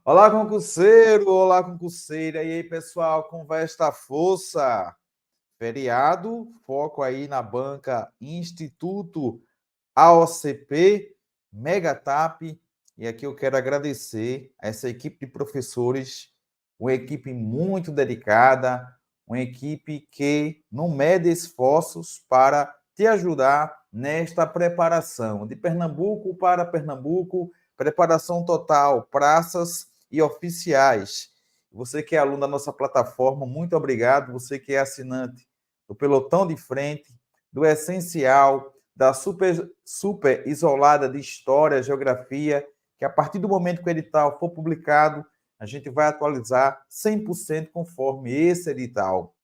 Olá, concurseiro! Olá, concurseira! E aí, pessoal, como vai esta força? Feriado, foco aí na banca Instituto AOCP, Megatap. E aqui eu quero agradecer a essa equipe de professores, uma equipe muito dedicada, uma equipe que não mede esforços para te ajudar nesta preparação. De Pernambuco para Pernambuco, preparação total, praças e oficiais. Você que é aluno da nossa plataforma, muito obrigado. Você que é assinante do Pelotão de Frente, do Essencial, da super isolada de História, Geografia, que a partir do momento que o edital for publicado, a gente vai atualizar 100% conforme esse edital.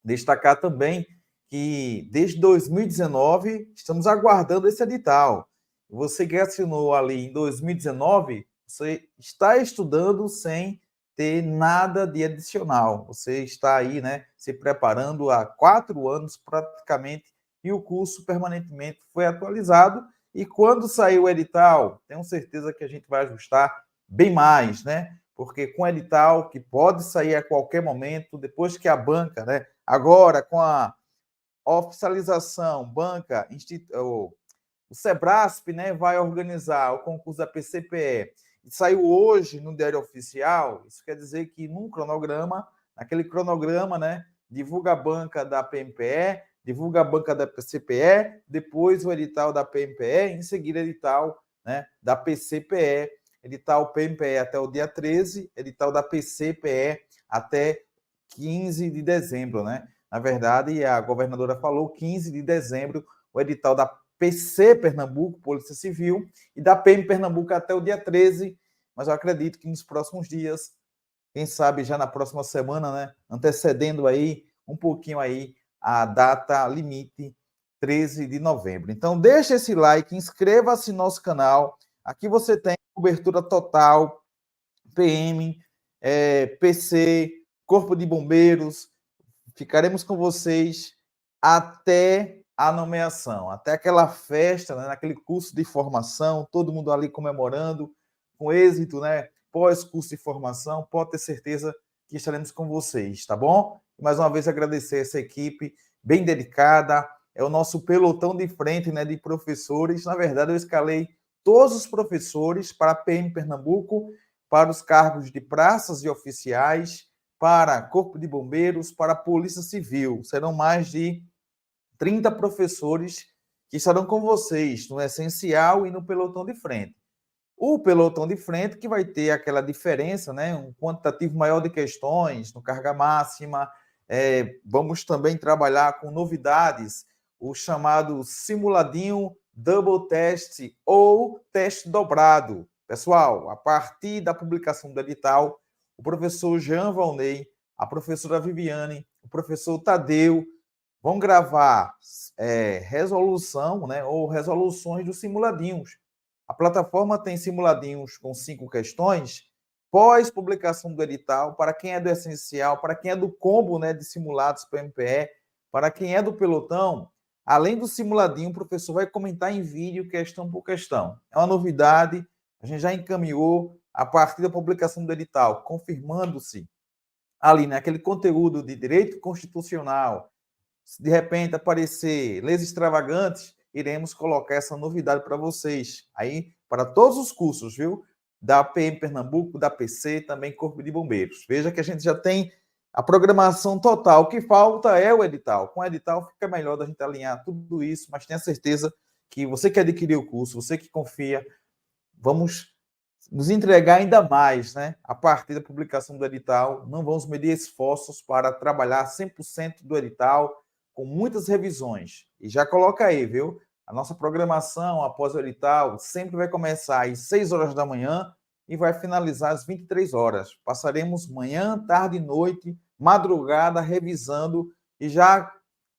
Destacar também que desde 2019 estamos aguardando esse edital. Você que assinou ali em 2019, você está estudando sem ter nada de adicional. Você está aí, né, se preparando há 4 anos praticamente e o curso permanentemente foi atualizado. E quando sair o edital, tenho certeza que a gente vai ajustar bem mais, né? Porque com edital que pode sair a qualquer momento, depois que a banca, né, agora com a oficialização, banca, o Sebrasp, né, vai organizar o concurso da PCPE. E saiu hoje no Diário Oficial, isso quer dizer que num cronograma, naquele cronograma, né, divulga a banca da PMPE, divulga a banca da PCPE, depois o edital da PMPE, em seguida edital, né, da PCPE, edital PMPE até o dia 13, edital da PCPE até 15 de dezembro, né? Na verdade, a governadora falou 15 de dezembro, o edital da PC Pernambuco, Polícia Civil, e da PM Pernambuco até o dia 13, mas eu acredito que nos próximos dias, quem sabe já na próxima semana, né, antecedendo aí um pouquinho aí a data limite, 13 de novembro. Então, deixa esse like, inscreva-se no nosso canal. Aqui você tem cobertura total, PM, PC, Corpo de Bombeiros. Ficaremos com vocês até a nomeação, até aquela festa, né, naquele curso de formação, todo mundo ali comemorando, com êxito, né? Pós-curso de formação, pode ter certeza que estaremos com vocês, tá bom? Mais uma vez agradecer essa equipe bem dedicada, é o nosso pelotão de frente, né, de professores. Na verdade, eu escalei todos os professores para a PM Pernambuco, para os cargos de praças e oficiais, para Corpo de Bombeiros, para a Polícia Civil. Serão mais de 30 professores que estarão com vocês no Essencial e no Pelotão de Frente. O Pelotão de Frente que vai ter aquela diferença, né? Um quantitativo maior de questões no carga máxima. Vamos também trabalhar com novidades, o chamado simuladinho double test ou teste dobrado. Pessoal, a partir da publicação do edital, o professor Jean Valnei, a professora Viviane, o professor Tadeu vão gravar resolução, né, ou resoluções dos simuladinhos. A plataforma tem simuladinhos com 5 questões, pós-publicação do edital, para quem é do Essencial, para quem é do combo, né, de simulados PMPE, para quem é do pelotão, além do simuladinho, o professor vai comentar em vídeo, questão por questão. É uma novidade, a gente já encaminhou a partir da publicação do edital, confirmando-se ali naquele conteúdo de direito constitucional. Se de repente aparecer leis extravagantes, iremos colocar essa novidade para vocês, aí para todos os cursos, viu? Da PM Pernambuco, da PC, também Corpo de Bombeiros. Veja que a gente já tem a programação total. O que falta é o edital. Com o edital fica melhor da gente alinhar tudo isso, mas tenha certeza que você que adquiriu o curso, você que confia, vamos nos entregar ainda mais, né? A partir da publicação do edital, não vamos medir esforços para trabalhar 100% do edital, com muitas revisões. E já coloca aí, viu? A nossa programação após o edital sempre vai começar às 6 horas da manhã e vai finalizar às 23 horas. Passaremos manhã, tarde e noite, madrugada, revisando e já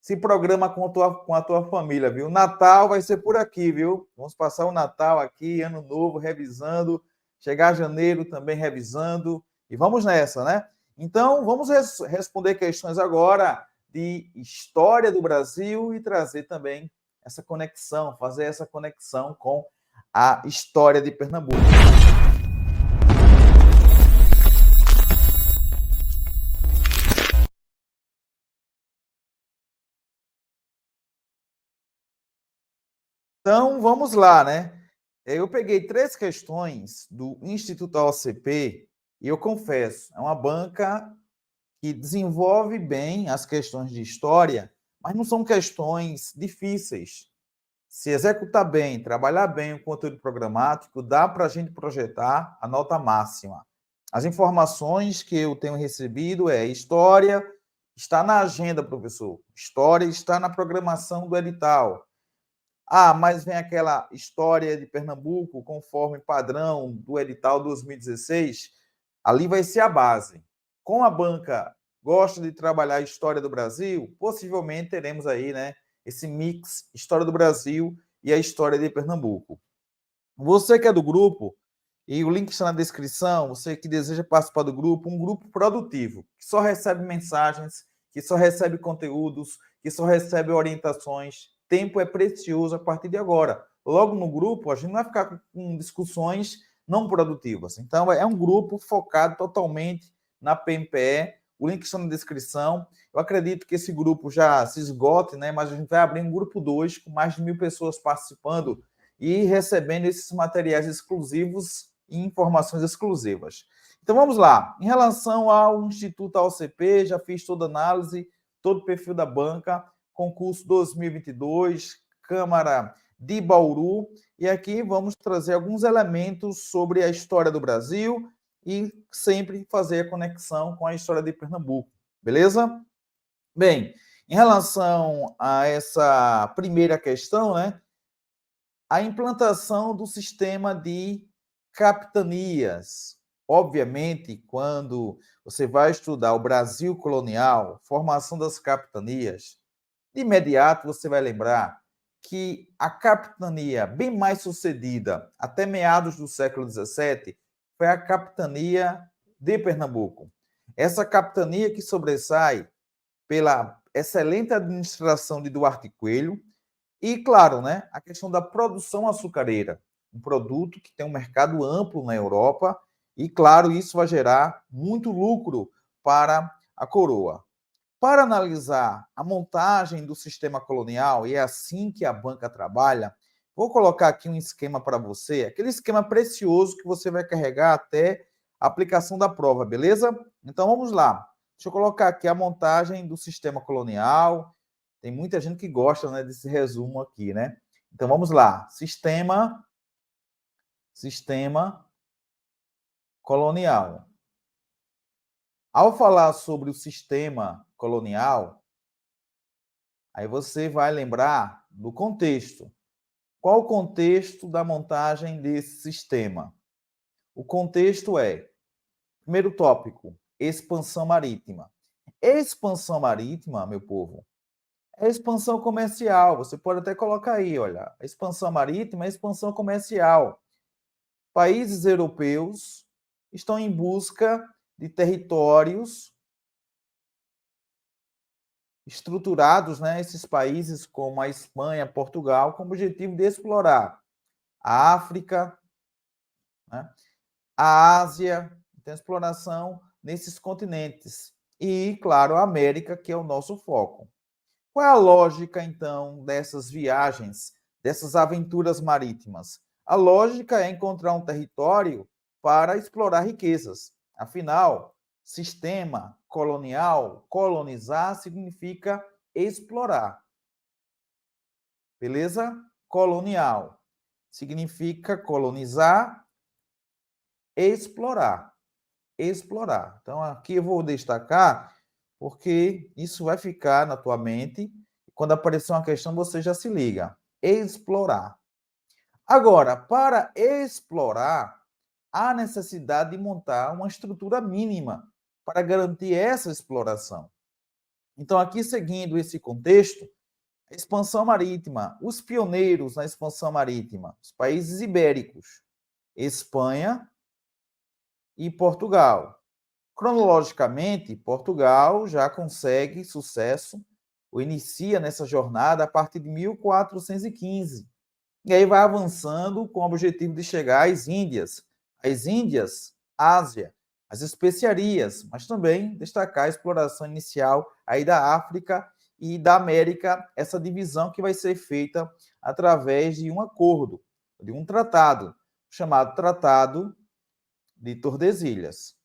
se programa com a tua família, viu? Natal vai ser por aqui, viu? Vamos passar o Natal aqui, Ano Novo, revisando. Chegar janeiro também revisando. E vamos nessa, né? Então, vamos responder questões agora de história do Brasil e trazer também essa conexão, fazer essa conexão com a história de Pernambuco. Então, vamos lá, né? Eu peguei 3 questões do Instituto AOCP e eu confesso, é uma banca que desenvolve bem as questões de história, mas não são questões difíceis. Se executar bem, trabalhar bem o conteúdo programático, dá para a gente projetar a nota máxima. As informações que eu tenho recebido é história está na agenda, professor. História está na programação do edital. Ah, mas vem aquela história de Pernambuco, conforme padrão do edital 2016, ali vai ser a base. Com a banca gosta de trabalhar a história do Brasil, possivelmente teremos aí, né, esse mix história do Brasil e a história de Pernambuco. Você que é do grupo, e o link está na descrição, você que deseja participar do grupo, um grupo produtivo, que só recebe mensagens, que só recebe conteúdos, que só recebe orientações. Tempo é precioso a partir de agora. Logo no grupo, a gente não vai ficar com discussões não produtivas. Então, é um grupo focado totalmente na PMPE. O link está na descrição. Eu acredito que esse grupo já se esgote, né? Mas a gente vai abrir um grupo 2 com mais de 1.000 pessoas participando e recebendo esses materiais exclusivos e informações exclusivas. Então vamos lá. Em relação ao Instituto AOCP, já fiz toda a análise, todo o perfil da banca, concurso 2022, Câmara de Bauru, e aqui vamos trazer alguns elementos sobre a história do Brasil e sempre fazer a conexão com a história de Pernambuco, beleza? Bem, em relação a essa primeira questão, né? A implantação do sistema de capitanias. Obviamente, quando você vai estudar o Brasil colonial, formação das capitanias, de imediato você vai lembrar que a capitania bem mais sucedida até meados do século XVII foi a capitania de Pernambuco. Essa capitania que sobressai pela excelente administração de Duarte Coelho, e, claro, né, a questão da produção açucareira, um produto que tem um mercado amplo na Europa, e, claro, isso vai gerar muito lucro para a coroa. Para analisar a montagem do sistema colonial, e é assim que a banca trabalha, vou colocar aqui um esquema para você, aquele esquema precioso que você vai carregar até a aplicação da prova, beleza? Então vamos lá. Deixa eu colocar aqui a montagem do sistema colonial. Tem muita gente que gosta, né, desse resumo aqui, né? Então vamos lá. Sistema colonial. Ao falar sobre o sistema colonial, aí você vai lembrar do contexto. Qual o contexto da montagem desse sistema? O contexto é, primeiro tópico, expansão marítima. Expansão marítima, meu povo, é expansão comercial. Você pode até colocar aí, olha, a expansão marítima é expansão comercial. Países europeus estão em busca de territórios estruturados, né, esses países como a Espanha, Portugal, com o objetivo de explorar a África, né, a Ásia, então exploração nesses continentes e, claro, a América, que é o nosso foco. Qual é a lógica, então, dessas viagens, dessas aventuras marítimas? A lógica é encontrar um território para explorar riquezas. Afinal, sistema colonial, colonizar significa explorar. Beleza? Colonial significa colonizar, explorar. Explorar. Então, aqui eu vou destacar, porque isso vai ficar na tua mente. Quando aparecer uma questão, você já se liga. Explorar. Agora, para explorar, há necessidade de montar uma estrutura mínima para garantir essa exploração. Então, aqui seguindo esse contexto, a expansão marítima, os pioneiros na expansão marítima, os países ibéricos, Espanha e Portugal. Cronologicamente, Portugal já consegue sucesso, ou inicia nessa jornada a partir de 1415. E aí vai avançando com o objetivo de chegar às Índias. As Índias, Ásia, as especiarias, mas também destacar a exploração inicial aí da África e da América, essa divisão que vai ser feita através de um acordo, de um tratado, chamado Tratado de Tordesilhas.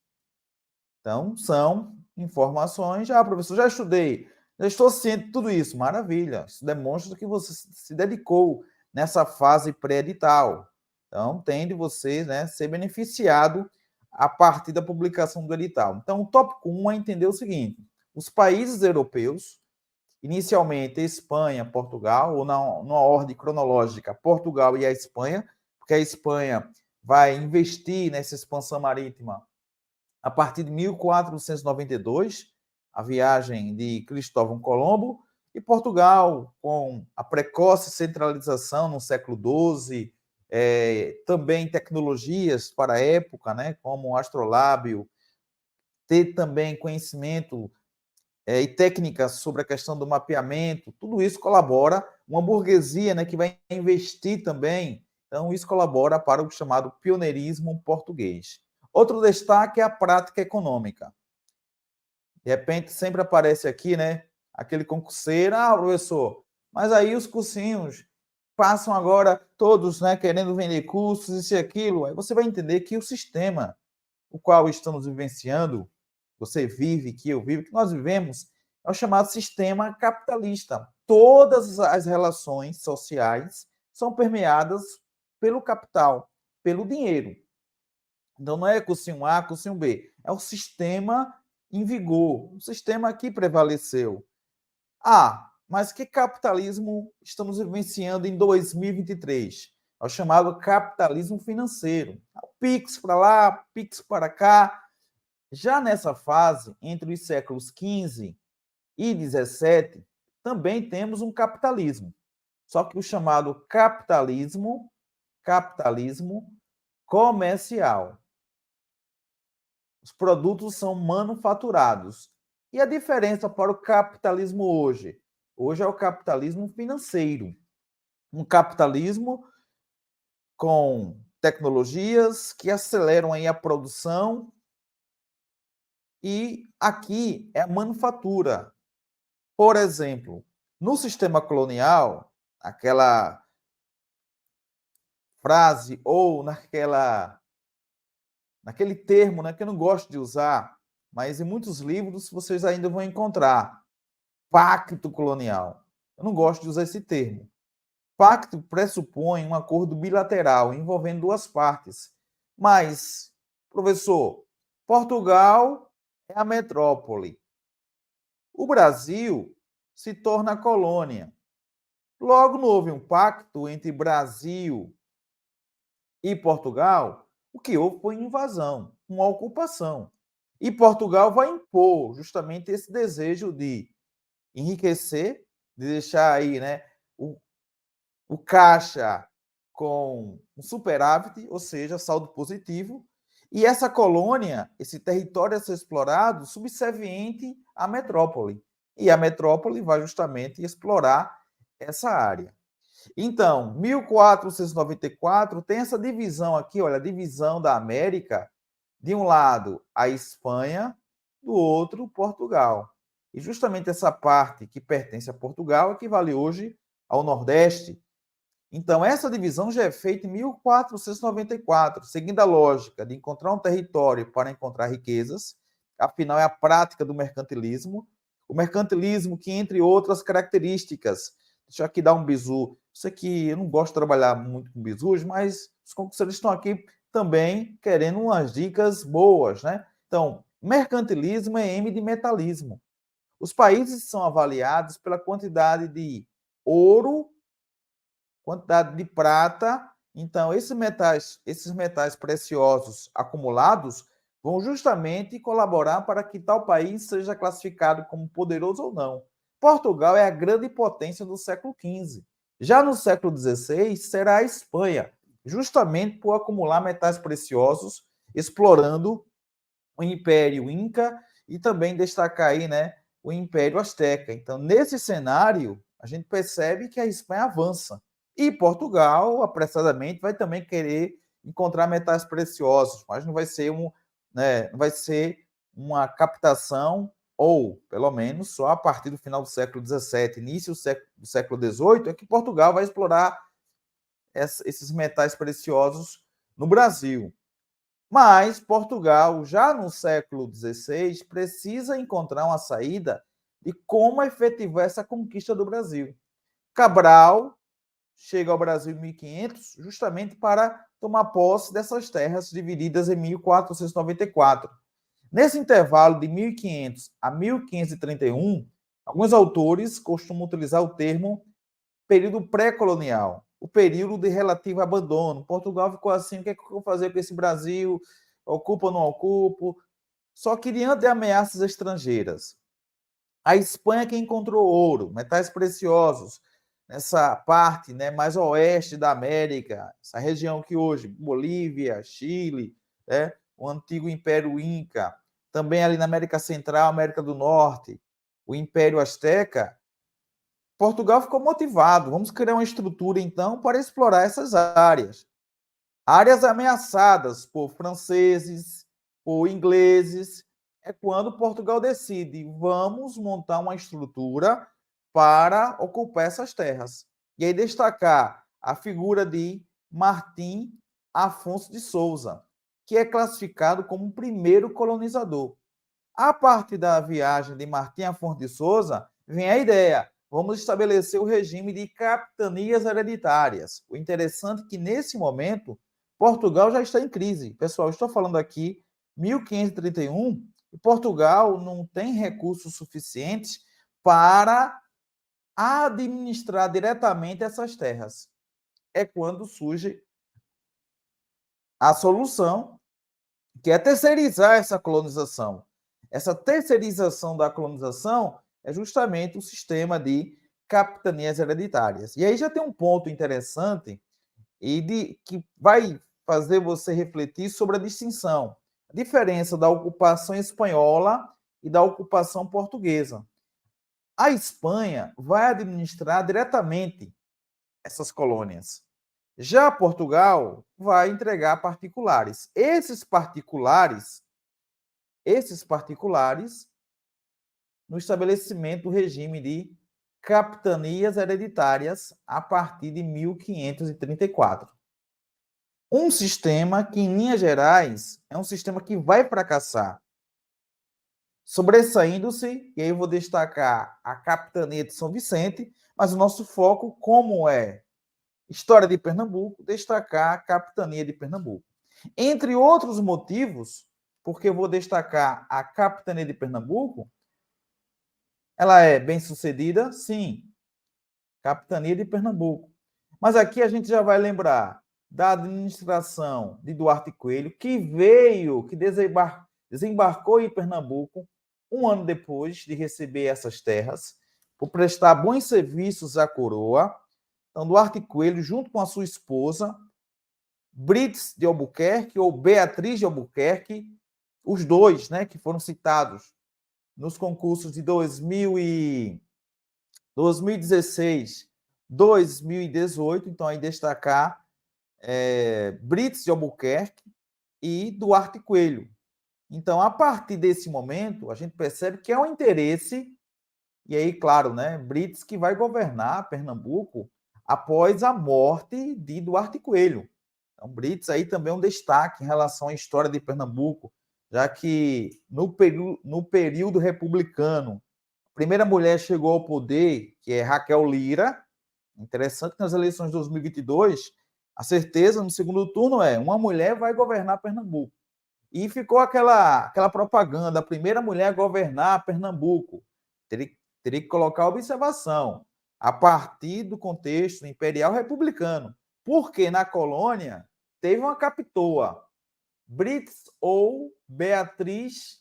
Então, são informações. Ah, professor, já estudei, já estou ciente de tudo isso. Maravilha. Isso demonstra que você se dedicou nessa fase pré-edital. Então, tem de você, né, ser beneficiado a partir da publicação do edital. Então, o tópico 1 é entender o seguinte: os países europeus, inicialmente Espanha, Portugal, ou numa ordem cronológica, Portugal e a Espanha, porque a Espanha vai investir nessa expansão marítima a partir de 1492, a viagem de Cristóvão Colombo, e Portugal, com a precoce centralização no século XII, também tecnologias para a época, né, como o astrolábio, ter também conhecimento e técnicas sobre a questão do mapeamento, tudo isso colabora, uma burguesia, né, que vai investir também, então isso colabora para o chamado pioneirismo português. Outro destaque é a prática econômica. De repente, sempre aparece aqui, né, aquele concurseiro, professor, mas aí os cursinhos passam agora todos, né, querendo vender cursos, isso e aquilo. Aí você vai entender que o sistema o qual estamos vivenciando, você vive, que eu vivo, que nós vivemos, é o chamado sistema capitalista. Todas as relações sociais são permeadas pelo capital, pelo dinheiro. Então, não é cursinho A, cursinho B. É o sistema em vigor, o sistema que prevaleceu. Mas que capitalismo estamos vivenciando em 2023? É o chamado capitalismo financeiro. O PIX para lá, PIX para cá. Já nessa fase, entre os séculos XV e XVII, também temos um capitalismo. Só que o chamado capitalismo comercial. Os produtos são manufaturados. E a diferença para o capitalismo hoje? Hoje é o capitalismo financeiro. Um capitalismo com tecnologias que aceleram aí a produção. E aqui é a manufatura. Por exemplo, no sistema colonial, aquela frase ou naquele termo, né, que eu não gosto de usar, mas em muitos livros vocês ainda vão encontrar, pacto colonial. Eu não gosto de usar esse termo. Pacto pressupõe um acordo bilateral envolvendo duas partes. Mas, professor, Portugal é a metrópole. O Brasil se torna colônia. Logo, não houve um pacto entre Brasil e Portugal. O que houve foi invasão, uma ocupação. E Portugal vai impor justamente esse desejo de enriquecer, de deixar aí, né, o caixa com um superávit, ou seja, saldo positivo, e essa colônia, esse território a ser explorado, subserviente à metrópole. E a metrópole vai justamente explorar essa área. Então, 1494 tem essa divisão aqui, olha, a divisão da América, de um lado a Espanha, do outro Portugal. E justamente essa parte que pertence a Portugal equivale hoje ao Nordeste. Então, essa divisão já é feita em 1494, seguindo a lógica de encontrar um território para encontrar riquezas, afinal é a prática do mercantilismo, o mercantilismo que, entre outras características, deixa eu aqui dar um bizu, isso aqui, eu não gosto de trabalhar muito com bizus, mas os concurseiros estão aqui também querendo umas dicas boas, né? Então, mercantilismo é M de metalismo. Os países são avaliados pela quantidade de ouro, quantidade de prata. Então, esses metais preciosos acumulados vão justamente colaborar para que tal país seja classificado como poderoso ou não. Portugal é a grande potência do século XV. Já no século XVI, será a Espanha, justamente por acumular metais preciosos, explorando o Império Inca e também destacar aí, né, o Império Azteca. Então, nesse cenário, a gente percebe que a Espanha avança. E Portugal, apressadamente, vai também querer encontrar metais preciosos, mas não vai ser não vai ser uma captação ou, pelo menos, só a partir do final do século XVII, início do século XVIII, é que Portugal vai explorar esses metais preciosos no Brasil. Mas Portugal, já no século XVI, precisa encontrar uma saída de como efetivar essa conquista do Brasil. Cabral chega ao Brasil em 1500 justamente para tomar posse dessas terras divididas em 1494. Nesse intervalo de 1500 a 1531, alguns autores costumam utilizar o termo período pré-colonial, o período de relativo abandono. Portugal ficou assim, o que é que eu vou fazer com esse Brasil? Ocupa ou não ocupo? Só que diante de ameaças estrangeiras, a Espanha que encontrou ouro, metais preciosos, nessa parte, né, mais oeste da América, essa região que hoje, Bolívia, Chile, né, o antigo Império Inca, também ali na América Central, América do Norte, o Império Azteca, Portugal ficou motivado. Vamos criar uma estrutura, então, para explorar essas áreas. Áreas ameaçadas por franceses, por ingleses. É quando Portugal decide, vamos montar uma estrutura para ocupar essas terras. E aí destacar a figura de Martim Afonso de Souza, que é classificado como o primeiro colonizador. A partir da viagem de Martim Afonso de Souza, vem a ideia, vamos estabelecer o regime de capitanias hereditárias. O interessante é que, nesse momento, Portugal já está em crise. Pessoal, estou falando aqui 1531, e Portugal não tem recursos suficientes para administrar diretamente essas terras. É quando surge a solução, que é terceirizar essa colonização. Essa terceirização da colonização é justamente o sistema de capitanias hereditárias. E aí já tem um ponto interessante que vai fazer você refletir sobre a distinção, a diferença da ocupação espanhola e da ocupação portuguesa. A Espanha vai administrar diretamente essas colônias. Já Portugal vai entregar a particulares. Esses particulares, no estabelecimento do regime de capitanias hereditárias a partir de 1534. Um sistema que, em linhas gerais, é um sistema que vai fracassar. Sobressaindo-se, e aí eu vou destacar a capitania de São Vicente, mas o nosso foco, como é história de Pernambuco, destacar a capitania de Pernambuco. Entre outros motivos, porque eu vou destacar a capitania de Pernambuco, ela é bem sucedida? Sim. Capitania de Pernambuco. Mas aqui a gente já vai lembrar da administração de Duarte Coelho, que desembarcou em Pernambuco um ano depois de receber essas terras, por prestar bons serviços à coroa. Então, Duarte Coelho, junto com a sua esposa, Brits de Albuquerque, ou Beatriz de Albuquerque, os dois, né, que foram citados nos concursos de 2016, 2018, então aí destacar Brits de Albuquerque e Duarte Coelho. Então, a partir desse momento, a gente percebe que é um interesse, e aí, claro, né, Brits que vai governar Pernambuco após a morte de Duarte Coelho. Então, Brits aí também é um destaque em relação à história de Pernambuco, já que no período republicano, a primeira mulher chegou ao poder, que é Raquel Lira. Interessante que nas eleições de 2022, a certeza no segundo turno é uma mulher vai governar Pernambuco. E ficou aquela propaganda, a primeira mulher a governar Pernambuco. Teria que colocar a observação, a partir do contexto imperial republicano. Porque na colônia teve uma capitoa, Brits ou Beatriz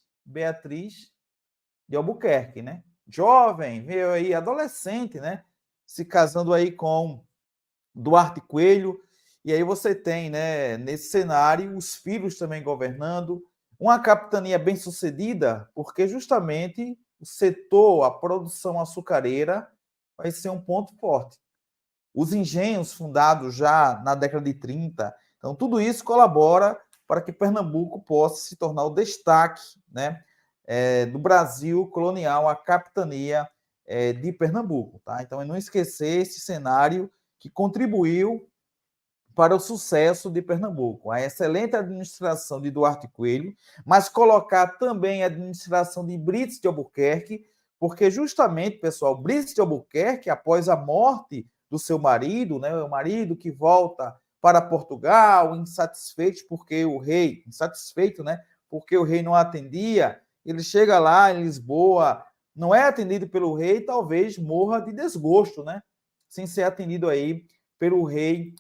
de Albuquerque, né? Jovem, veio aí, adolescente, né? Se casando aí com Duarte Coelho. E aí você tem, né, nesse cenário, os filhos também governando, uma capitania bem sucedida, porque justamente o setor, a produção açucareira, vai ser um ponto forte. Os engenhos fundados já na década de 30, então tudo isso colabora para que Pernambuco possa se tornar o destaque, né, do Brasil colonial à capitania de Pernambuco. Tá? Então, é não esquecer esse cenário que contribuiu para o sucesso de Pernambuco. A excelente administração de Duarte Coelho, mas colocar também a administração de Brites de Albuquerque, porque justamente, pessoal, Brites de Albuquerque, após a morte do seu marido, né, o marido que volta para Portugal, insatisfeito, né, porque o rei não atendia, ele chega lá em Lisboa, não é atendido pelo rei, talvez morra de desgosto, né, sem ser atendido aí pelo rei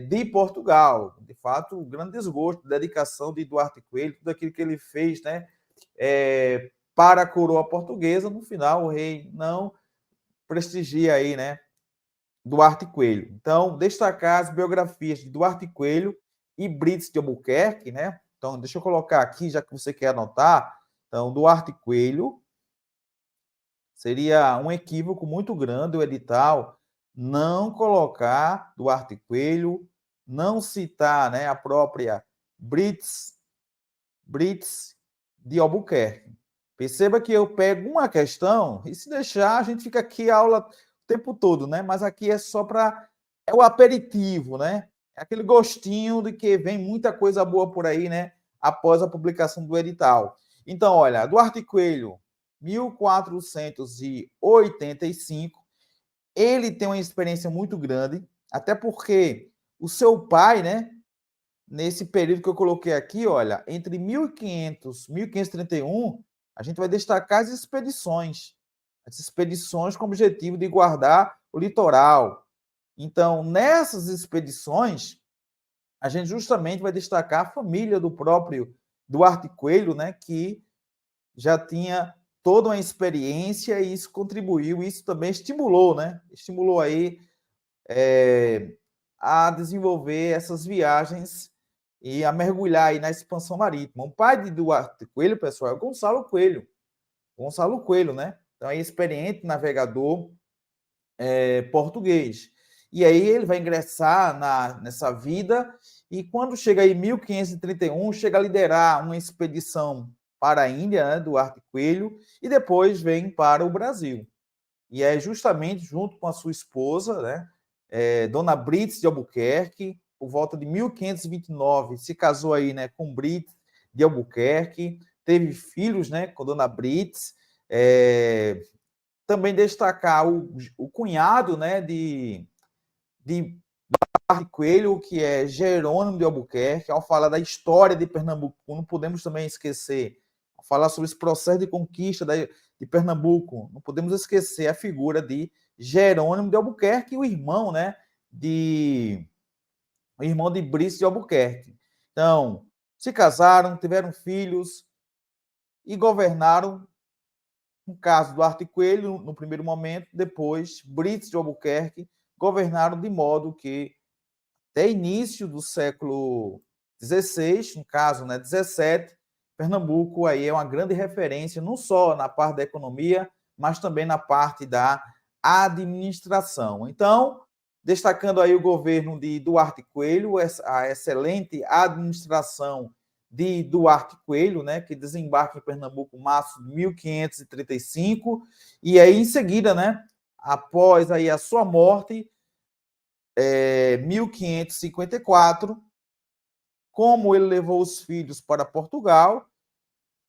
de Portugal. De fato, o grande desgosto, dedicação de Duarte Coelho, tudo aquilo que ele fez, né, para a coroa portuguesa, no final o rei não prestigia aí, né, Duarte Coelho. Então, destacar as biografias de Duarte Coelho e Brites de Albuquerque, né? Então, deixa eu colocar aqui, já que você quer anotar. Então, Duarte Coelho seria um equívoco muito grande o edital não colocar Duarte Coelho, não citar, né, a própria Brites de Albuquerque. Perceba que eu pego uma questão e se deixar, a gente fica aqui a aula o tempo todo, né? Mas aqui é só para o aperitivo, né? É aquele gostinho de que vem muita coisa boa por aí, né? Após a publicação do edital. Então, olha, Duarte Coelho, 1485, ele tem uma experiência muito grande, até porque o seu pai, né, nesse período que eu coloquei aqui, olha, entre 1500 e 1531, a gente vai destacar as expedições com o objetivo de guardar o litoral. Então, nessas expedições, a gente justamente vai destacar a família do próprio Duarte Coelho, né, que já tinha toda uma experiência e isso contribuiu, isso também estimulou, né? Estimulou aí a desenvolver essas viagens e a mergulhar aí na expansão marítima. O pai de Duarte Coelho, pessoal, é o Gonçalo Coelho. Gonçalo Coelho, né? Então, é experiente navegador português. E aí ele vai ingressar nessa vida e quando chega aí em 1531, chega a liderar uma expedição para a Índia, né, Duarte Coelho, e depois vem para o Brasil. E é justamente junto com a sua esposa, né, Dona Brites de Albuquerque, por volta de 1529, se casou aí, né, com Brites de Albuquerque, teve filhos, né, com Dona Brites, também destacar o cunhado, né, de Coelho, que é Jerônimo de Albuquerque, ao falar da história de Pernambuco, não podemos também esquecer, ao falar sobre esse processo de conquista de Pernambuco, não podemos esquecer a figura de Jerônimo de Albuquerque, o irmão, né, de Brice de Albuquerque. Então, se casaram, tiveram filhos e governaram, no caso do Duarte Coelho, no primeiro momento, depois, Brice de Albuquerque, governaram de modo que até início do século XVI, no caso, né, 17, Pernambuco aí é uma grande referência, não só na parte da economia, mas também na parte da administração. Então, destacando aí o governo de Duarte Coelho, a excelente administração de Duarte Coelho, né, que desembarca em Pernambuco em março de 1535, e aí em seguida, né, após aí a sua morte, 1554, como ele levou os filhos para Portugal,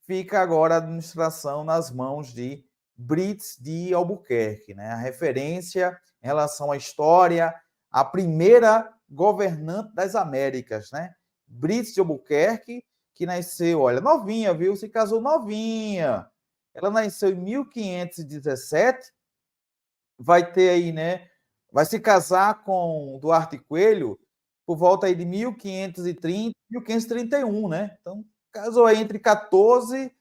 fica agora a administração nas mãos de Brites de Albuquerque, né? A referência em relação à história, a primeira governante das Américas, né? Brites de Albuquerque, que nasceu, olha, novinha, viu? Se casou novinha. Ela nasceu em 1517, vai ter aí, né? Vai se casar com Duarte Coelho por volta aí de 1530, 1531, né? Então, casou aí entre 14,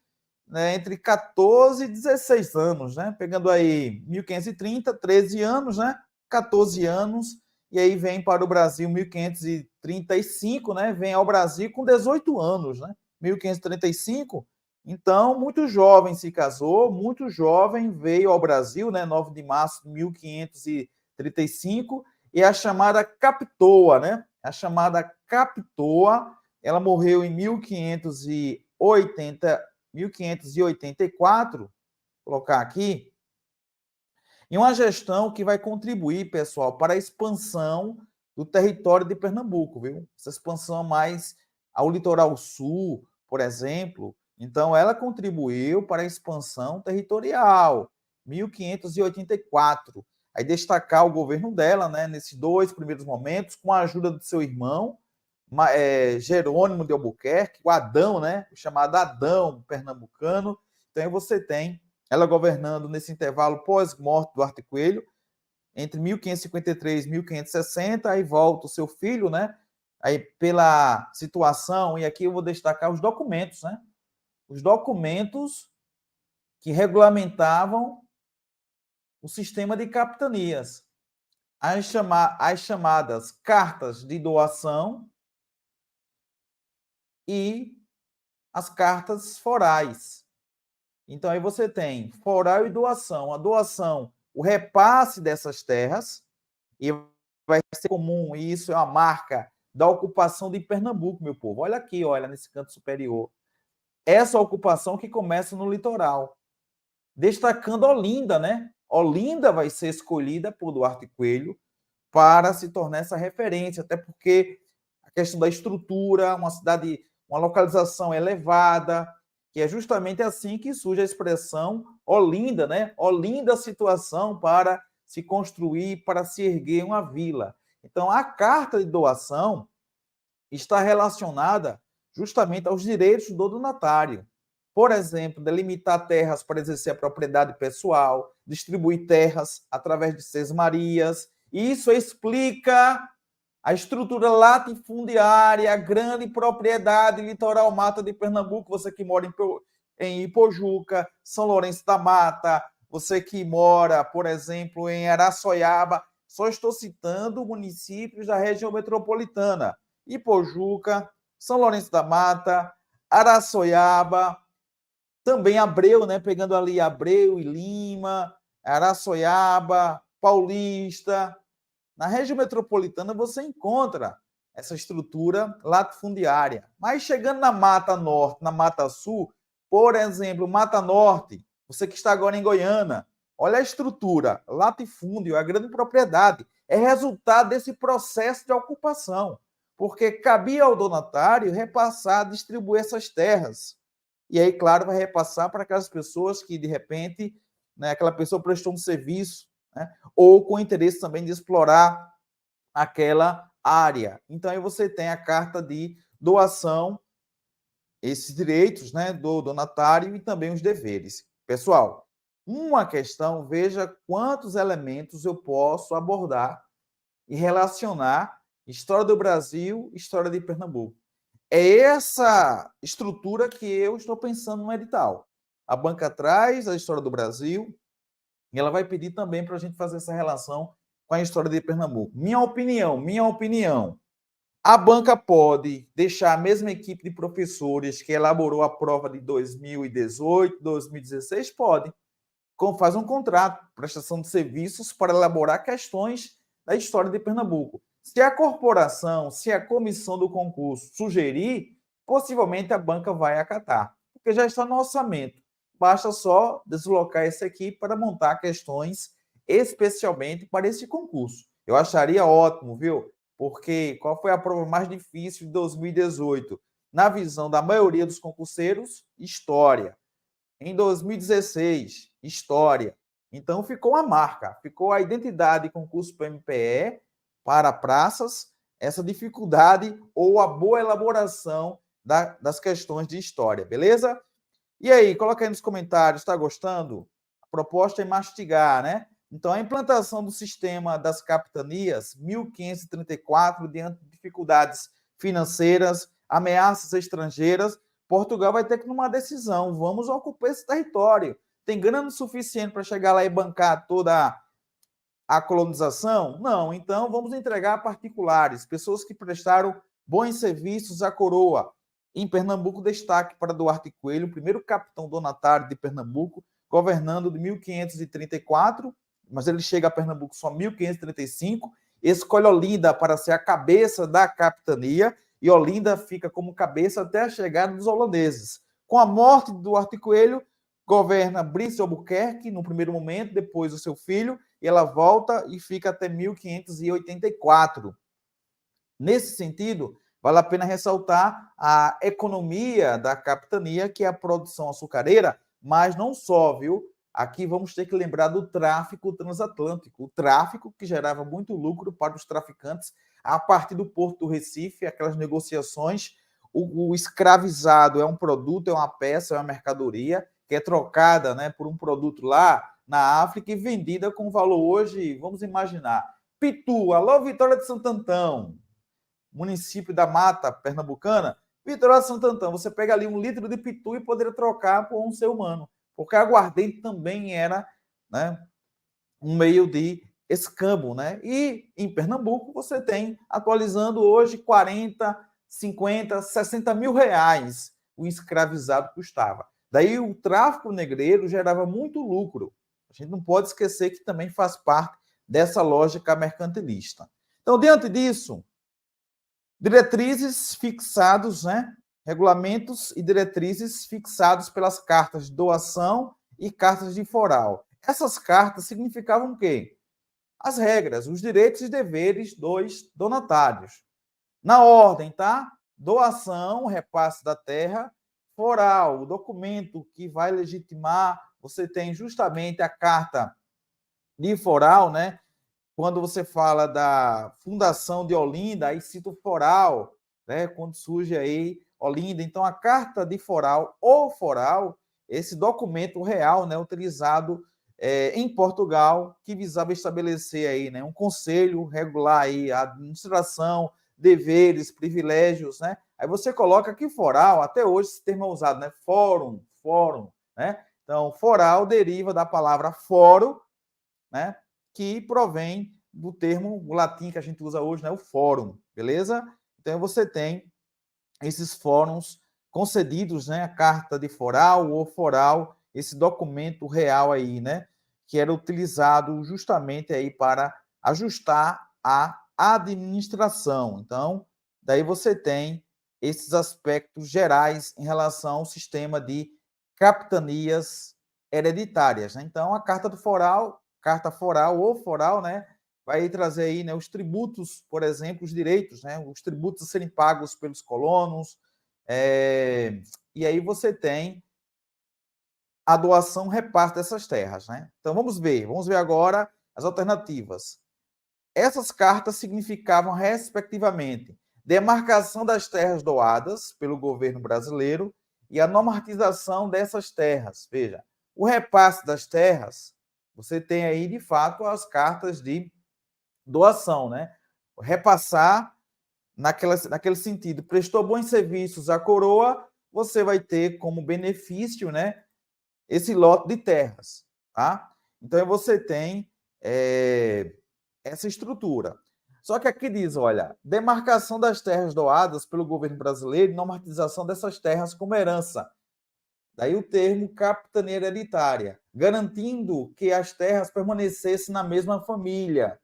né, entre 14 e 16 anos, né? Pegando aí 1530, 13 anos, né? 14 anos, e aí vem para o Brasil 1535, né? Vem ao Brasil com 18 anos, né? 1535. Então, muito jovem se casou, muito jovem veio ao Brasil, né? 9 de março de 1535, e a chamada Capitoa, né? A chamada Capitoa, ela morreu em 1580 1584, vou colocar aqui, em uma gestão que vai contribuir, pessoal, para a expansão do território de Pernambuco, viu? Essa expansão mais ao litoral sul, por exemplo. Então, ela contribuiu para a expansão territorial, 1584. Aí destacar o governo dela, né, nesses 2 primeiros momentos, com a ajuda do seu irmão, Jerônimo de Albuquerque, o Adão, né, o chamado Adão pernambucano. Então, aí você tem ela governando nesse intervalo pós-morte do Duarte Coelho, entre 1553 e 1560, aí volta o seu filho, né? Aí pela situação, e aqui eu vou destacar os documentos, né? Os documentos que regulamentavam o sistema de capitanias. As chamadas cartas de doação e as cartas forais. Então, aí você tem foral e doação. A doação, o repasse dessas terras, e vai ser comum, e isso é uma marca da ocupação de Pernambuco, meu povo. Olha aqui, olha, nesse canto superior. Essa ocupação que começa no litoral. Destacando Olinda, né? Olinda vai ser escolhida por Duarte Coelho para se tornar essa referência, até porque a questão da estrutura, uma cidade, uma localização elevada, que é justamente assim que surge a expressão Olinda, né? Olinda situação para se construir, para se erguer uma vila. Então, a carta de doação está relacionada justamente aos direitos do donatário. Por exemplo, delimitar terras para exercer a propriedade pessoal, distribuir terras através de sesmarias. Isso explica a estrutura latifundiária, a grande propriedade litoral mata de Pernambuco, você que mora em Ipojuca, São Lourenço da Mata, você que mora, por exemplo, em Araçoiaba, só estou citando municípios da região metropolitana. Ipojuca, São Lourenço da Mata, Araçoiaba, também Abreu, né? Pegando ali Abreu e Lima, Araçoiaba, Paulista. Na região metropolitana você encontra essa estrutura latifundiária. Mas chegando na Mata Norte, na Mata Sul, por exemplo, Mata Norte, você que está agora em Goiânia, olha a estrutura, latifúndio, a grande propriedade, é resultado desse processo de ocupação, porque cabia ao donatário repassar, distribuir essas terras. E aí, claro, vai repassar para aquelas pessoas que, de repente, né, aquela pessoa prestou um serviço, né, ou com interesse também de explorar aquela área. Então, aí você tem a carta de doação, esses direitos, né, do donatário e também os deveres. Pessoal, uma questão, veja quantos elementos eu posso abordar e relacionar história do Brasil, história de Pernambuco. É essa estrutura que eu estou pensando no edital. A banca traz a história do Brasil e ela vai pedir também para a gente fazer essa relação com a história de Pernambuco. Minha opinião. A banca pode deixar a mesma equipe de professores que elaborou a prova de 2018, 2016? Pode. Faz um contrato, prestação de serviços para elaborar questões da história de Pernambuco. Se a corporação, se a comissão do concurso sugerir, possivelmente a banca vai acatar, porque já está no orçamento. Basta só deslocar essa equipe para montar questões especialmente para esse concurso. Eu acharia ótimo, viu? Porque qual foi a prova mais difícil de 2018? Na visão da maioria dos concurseiros, história. Em 2016, história. Então ficou a marca, ficou a identidade de concurso PMPE para praças, essa dificuldade ou a boa elaboração das questões de história, beleza? E aí, coloca aí nos comentários, está gostando? A proposta é mastigar, né? Então, a implantação do sistema das capitanias, 1534, diante de dificuldades financeiras, ameaças estrangeiras, Portugal vai ter que tomar uma decisão. Vamos ocupar esse território. Tem grana suficiente para chegar lá e bancar toda a colonização? Não. Então, vamos entregar a particulares, pessoas que prestaram bons serviços à coroa. Em Pernambuco, destaque para Duarte Coelho, o primeiro capitão donatário de Pernambuco, governando de 1534, mas ele chega a Pernambuco só em 1535, escolhe Olinda para ser a cabeça da capitania, e Olinda fica como cabeça até a chegada dos holandeses. Com a morte do Duarte Coelho, governa Brice Albuquerque, no primeiro momento, depois o seu filho, e ela volta e fica até 1584. Nesse sentido, vale a pena ressaltar a economia da capitania, que é a produção açucareira, mas não só, viu? Aqui vamos ter que lembrar do tráfico transatlântico, o tráfico que gerava muito lucro para os traficantes a partir do Porto do Recife, aquelas negociações. O escravizado é um produto, é uma peça, é uma mercadoria que é trocada, né, por um produto lá na África e vendida com valor hoje, vamos imaginar, Pitu, alô Vitória de Santo Antão, município da Mata Pernambucana, Vitória de Santo Antão, você pega ali 1 litro de pitu e poderia trocar por um ser humano, porque a aguardente também era, né, um meio de escambo, né? E em Pernambuco você tem, atualizando hoje, 40, 50, 60 mil reais o escravizado custava. Daí o tráfico negreiro gerava muito lucro. A gente não pode esquecer que também faz parte dessa lógica mercantilista. Então, diante disso, diretrizes fixados, né? Regulamentos e diretrizes fixados pelas cartas de doação e cartas de foral. Essas cartas significavam o quê? As regras, os direitos e deveres dos donatários. Na ordem, tá? Doação, repasse da terra, foral, o documento que vai legitimar, você tem justamente a carta de foral, né? Quando você fala da fundação de Olinda, aí cita o foral, né? Quando surge aí Olinda. Então, a carta de foral ou foral, esse documento real, né, utilizado em Portugal, que visava estabelecer aí, né, um conselho regular aí, a administração, deveres, privilégios, né? Aí você coloca que foral, até hoje esse termo é usado, né? Fórum, né? Então, foral deriva da palavra foro, né? Que provém do termo o latim que a gente usa hoje, né? O fórum, beleza? Então você tem esses fóruns concedidos, né? A carta de foral ou foral, esse documento real aí, né? Que era utilizado justamente aí para ajustar a administração. Então, daí você tem esses aspectos gerais em relação ao sistema de capitanias hereditárias, né? Então, a carta do foral, carta foral ou foral, né? Vai trazer aí, né, os tributos, por exemplo, os direitos, né, os tributos a serem pagos pelos colonos, e aí você tem a doação, repasse dessas terras, né? Então vamos ver agora as alternativas. Essas cartas significavam, respectivamente, demarcação das terras doadas pelo governo brasileiro e a normatização dessas terras. Veja, o repasse das terras, você tem aí, de fato, as cartas de doação, né? Repassar naquele sentido, prestou bons serviços à coroa, você vai ter como benefício, né, esse lote de terras, tá? Então você tem essa estrutura. Só que aqui diz, olha, demarcação das terras doadas pelo governo brasileiro e normatização dessas terras como herança. Daí o termo capitania hereditária, garantindo que as terras permanecessem na mesma família.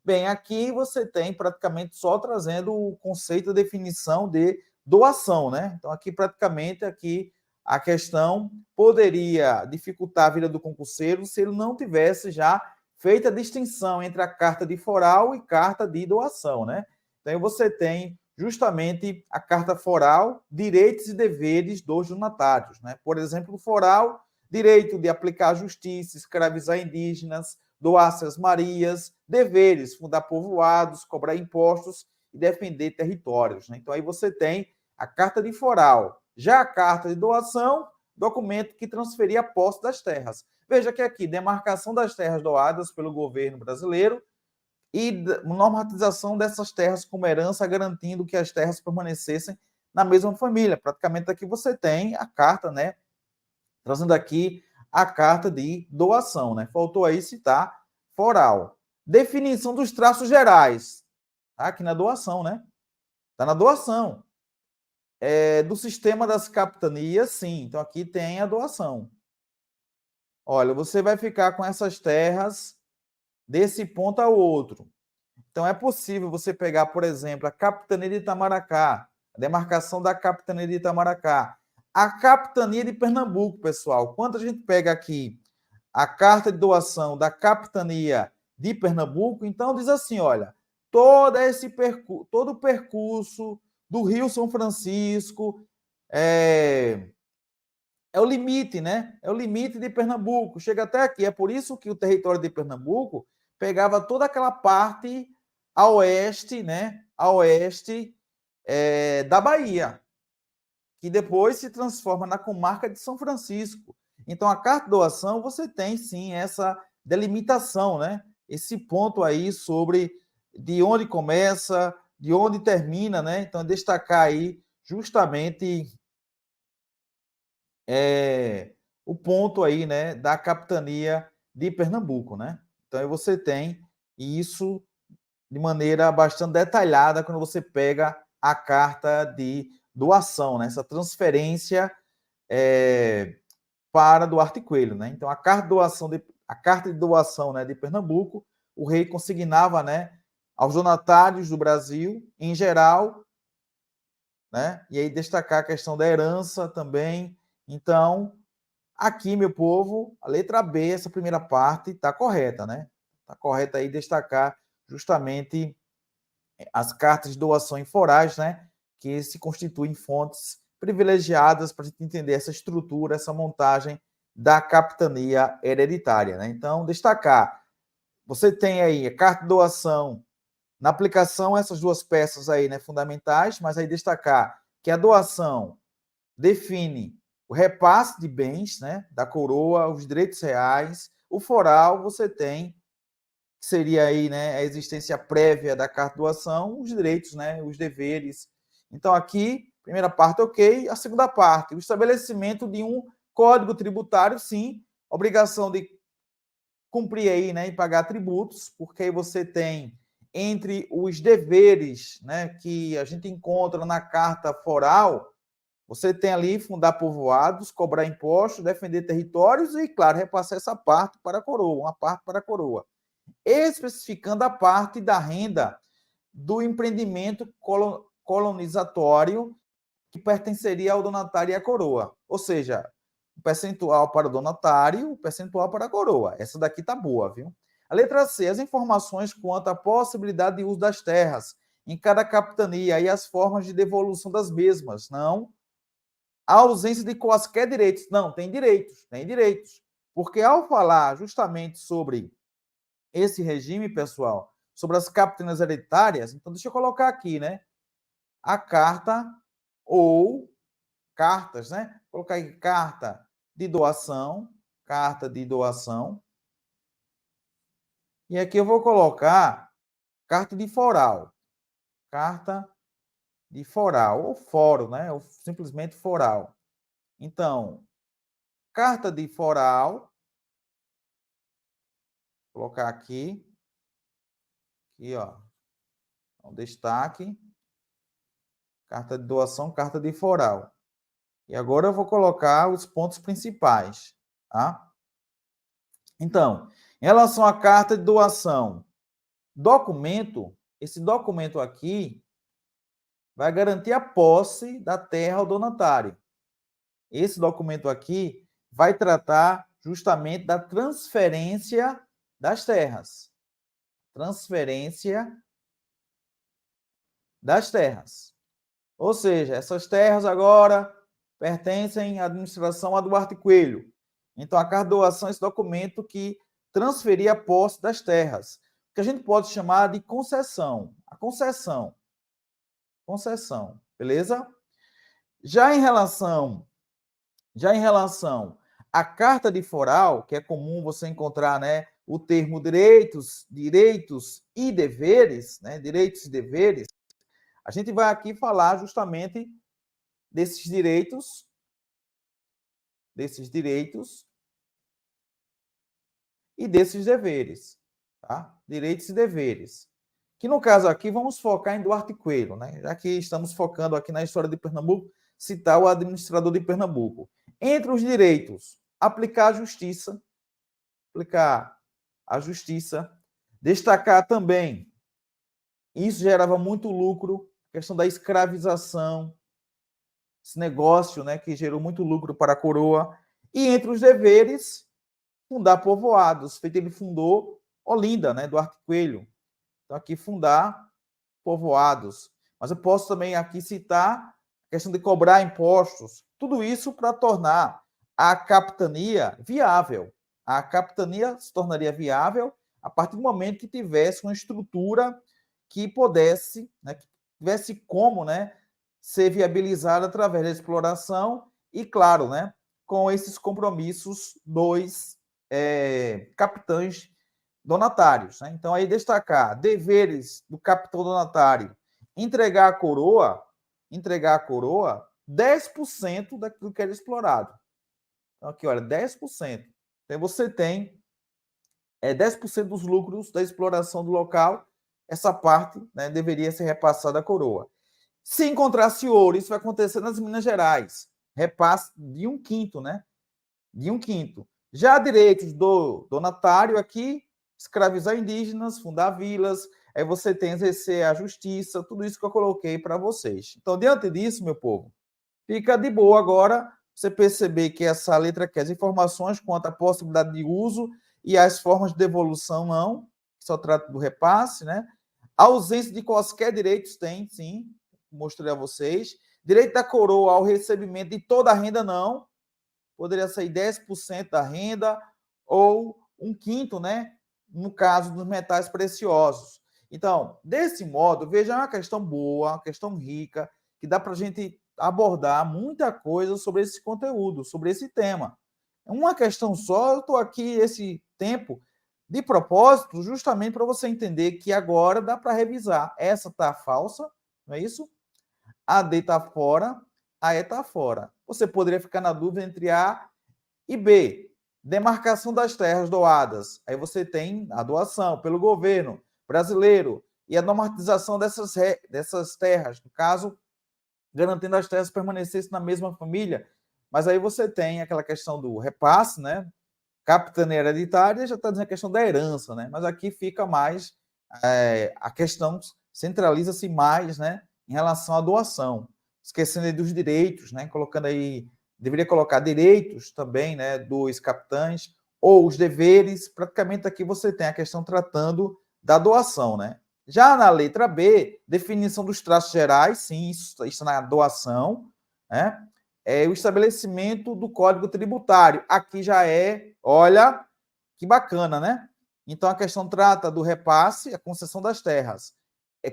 Bem, aqui você tem praticamente só trazendo o conceito de definição de doação, né? Então, aqui praticamente aqui a questão poderia dificultar a vida do concurseiro se ele não tivesse já feito a distinção entre a carta de foral e carta de doação, né? Então, você tem justamente a carta foral, direitos e deveres dos donatários, né? Por exemplo, o foral, direito de aplicar justiça, escravizar indígenas, doar as marias, deveres, fundar povoados, cobrar impostos e defender territórios, né? Então aí você tem a carta de foral. Já a carta de doação, documento que transferia a posse das terras. Veja que aqui, demarcação das terras doadas pelo governo brasileiro e normatização dessas terras como herança, garantindo que as terras permanecessem na mesma família. Praticamente aqui você tem a carta, né? Trazendo aqui a carta de doação, né? Faltou aí citar foral. Definição dos traços gerais. Tá aqui na doação, né? Tá na doação. Do sistema das capitanias, sim. Então aqui tem a doação. Olha, você vai ficar com essas terras desse ponto ao outro. Então é possível você pegar, por exemplo, a capitania de Itamaracá, a demarcação da capitania de Itamaracá, a capitania de Pernambuco, pessoal. Quando a gente pega aqui a carta de doação da capitania de Pernambuco, então diz assim, olha, todo o percurso do Rio São Francisco é o limite, né? É o limite de Pernambuco, chega até aqui. É por isso que o território de Pernambuco pegava toda aquela parte a oeste, né? A oeste da Bahia, que depois se transforma na comarca de São Francisco. Então, a carta de doação, você tem sim essa delimitação, né? Esse ponto aí sobre de onde começa, de onde termina, né? Então, destacar aí justamente o ponto aí, né, da capitania de Pernambuco, né? Então, aí você tem isso de maneira bastante detalhada quando você pega a carta de doação, né? Essa transferência para Duarte Coelho, né? Então, a carta de doação, né, de Pernambuco, o rei consignava, né, aos donatários do Brasil, em geral, né? E aí destacar a questão da herança também. Então, aqui, meu povo, a letra B, essa primeira parte, está correta, né? Está correta aí destacar justamente as cartas de doação em forais, né? Que se constituem fontes privilegiadas para a gente entender essa estrutura, essa montagem da capitania hereditária, né? Então, destacar, você tem aí a carta de doação, na aplicação, essas duas peças aí, né, fundamentais, mas aí destacar que a doação define o repasse de bens, né, da coroa, os direitos reais. O foral, você tem, que seria aí, né, a existência prévia da carta de doação, os direitos, né, os deveres. Então, aqui, primeira parte, ok. A segunda parte, o estabelecimento de um código tributário, sim, obrigação de cumprir aí, né, e pagar tributos, porque aí você tem entre os deveres, né, que a gente encontra na carta foral, você tem ali fundar povoados, cobrar impostos, defender territórios e, claro, repassar essa parte para a coroa, uma parte para a coroa, especificando a parte da renda do empreendimento colonizatório que pertenceria ao donatário e à coroa. Ou seja, o percentual para o donatário, o percentual para a coroa. Essa daqui tá boa, viu? A letra C, as informações quanto à possibilidade de uso das terras em cada capitania e as formas de devolução das mesmas. Não. A ausência de quaisquer direitos. Não, tem direitos, tem direitos. Porque ao falar justamente sobre esse regime, pessoal, sobre as capitanias hereditárias, então deixa eu colocar aqui, né? A carta ou cartas, né? Vou colocar aqui carta de doação, carta de doação. E aqui eu vou colocar carta de foral, carta de foral, ou foro, né? Ou simplesmente foral. Então, carta de foral, vou colocar aqui, ó, um destaque, carta de doação, carta de foral. E agora eu vou colocar os pontos principais, tá? Então, em relação à carta de doação, esse documento aqui vai garantir a posse da terra ao donatário. Esse documento aqui vai tratar justamente da transferência das terras. Transferência das terras. Ou seja, essas terras agora pertencem à administração a Duarte Coelho. Então, a carta de doação é esse documento que transferia a posse das terras, que a gente pode chamar de concessão. A concessão. Concessão, beleza? Já em relação à carta de foral, que é comum você encontrar, né, o termo direitos e deveres, né, direitos e deveres, a gente vai aqui falar justamente desses direitos e desses deveres, tá? Direitos e deveres. Que no caso aqui vamos focar em Duarte Coelho, né? Já que estamos focando aqui na história de Pernambuco, citar o administrador de Pernambuco. Entre os direitos, aplicar a justiça, destacar também, isso gerava muito lucro, questão da escravização, esse negócio, né, que gerou muito lucro para a coroa. E entre os deveres, fundar povoados, feito ele fundou Olinda, né, Duarte Coelho. Então, aqui fundar povoados. Mas eu posso também aqui citar a questão de cobrar impostos. Tudo isso para tornar a capitania viável. A capitania se tornaria viável a partir do momento que tivesse uma estrutura que pudesse, né, que tivesse como, né, ser viabilizada através da exploração e, claro, né, com esses compromissos dos capitães donatários. Né? Então, aí destacar deveres do capitão donatário: entregar a coroa 10% daquilo que era explorado. Então, aqui, olha, 10%. Então, você tem 10% dos lucros da exploração do local, essa parte, né, deveria ser repassada à coroa. Se encontrasse ouro, isso vai acontecer nas Minas Gerais, repasse de 1/5, né? De 1/5. Já direitos do donatário aqui, escravizar indígenas, fundar vilas, aí você tem exercer a justiça, tudo isso que eu coloquei para vocês. Então, diante disso, meu povo, fica de boa agora você perceber que essa letra quer as informações quanto à possibilidade de uso e as formas de devolução não, só trata do repasse, né? A ausência de quaisquer direitos tem, sim, mostrei a vocês. Direito da coroa ao recebimento de toda a renda, não. Poderia ser 10% da renda ou 1/5, né? No caso dos metais preciosos. Então, desse modo, veja, é uma questão boa, uma questão rica, que dá para a gente abordar muita coisa sobre esse conteúdo, sobre esse tema. Uma questão só, eu estou aqui esse tempo de propósito, justamente para você entender que agora dá para revisar. Essa está falsa, não é isso? A D está fora, a E está fora. Você poderia ficar na dúvida entre A e B. Demarcação das terras doadas. Aí você tem a doação pelo governo brasileiro e a normatização dessas terras. No caso, garantindo as terras permanecessem na mesma família. Mas aí você tem aquela questão do repasse, né? Capitania hereditária, já está dizendo a questão da herança, né? Mas aqui fica mais a questão, centraliza-se mais, né, em relação à doação, esquecendo aí dos direitos, né, colocando aí, deveria colocar direitos também, né, dos capitães, ou os deveres, praticamente aqui você tem a questão tratando da doação, né. Já na letra B, definição dos traços gerais, sim, isso está na doação, né, o estabelecimento do Código Tributário, aqui já olha, que bacana, né? Então, a questão trata do repasse, a concessão das terras,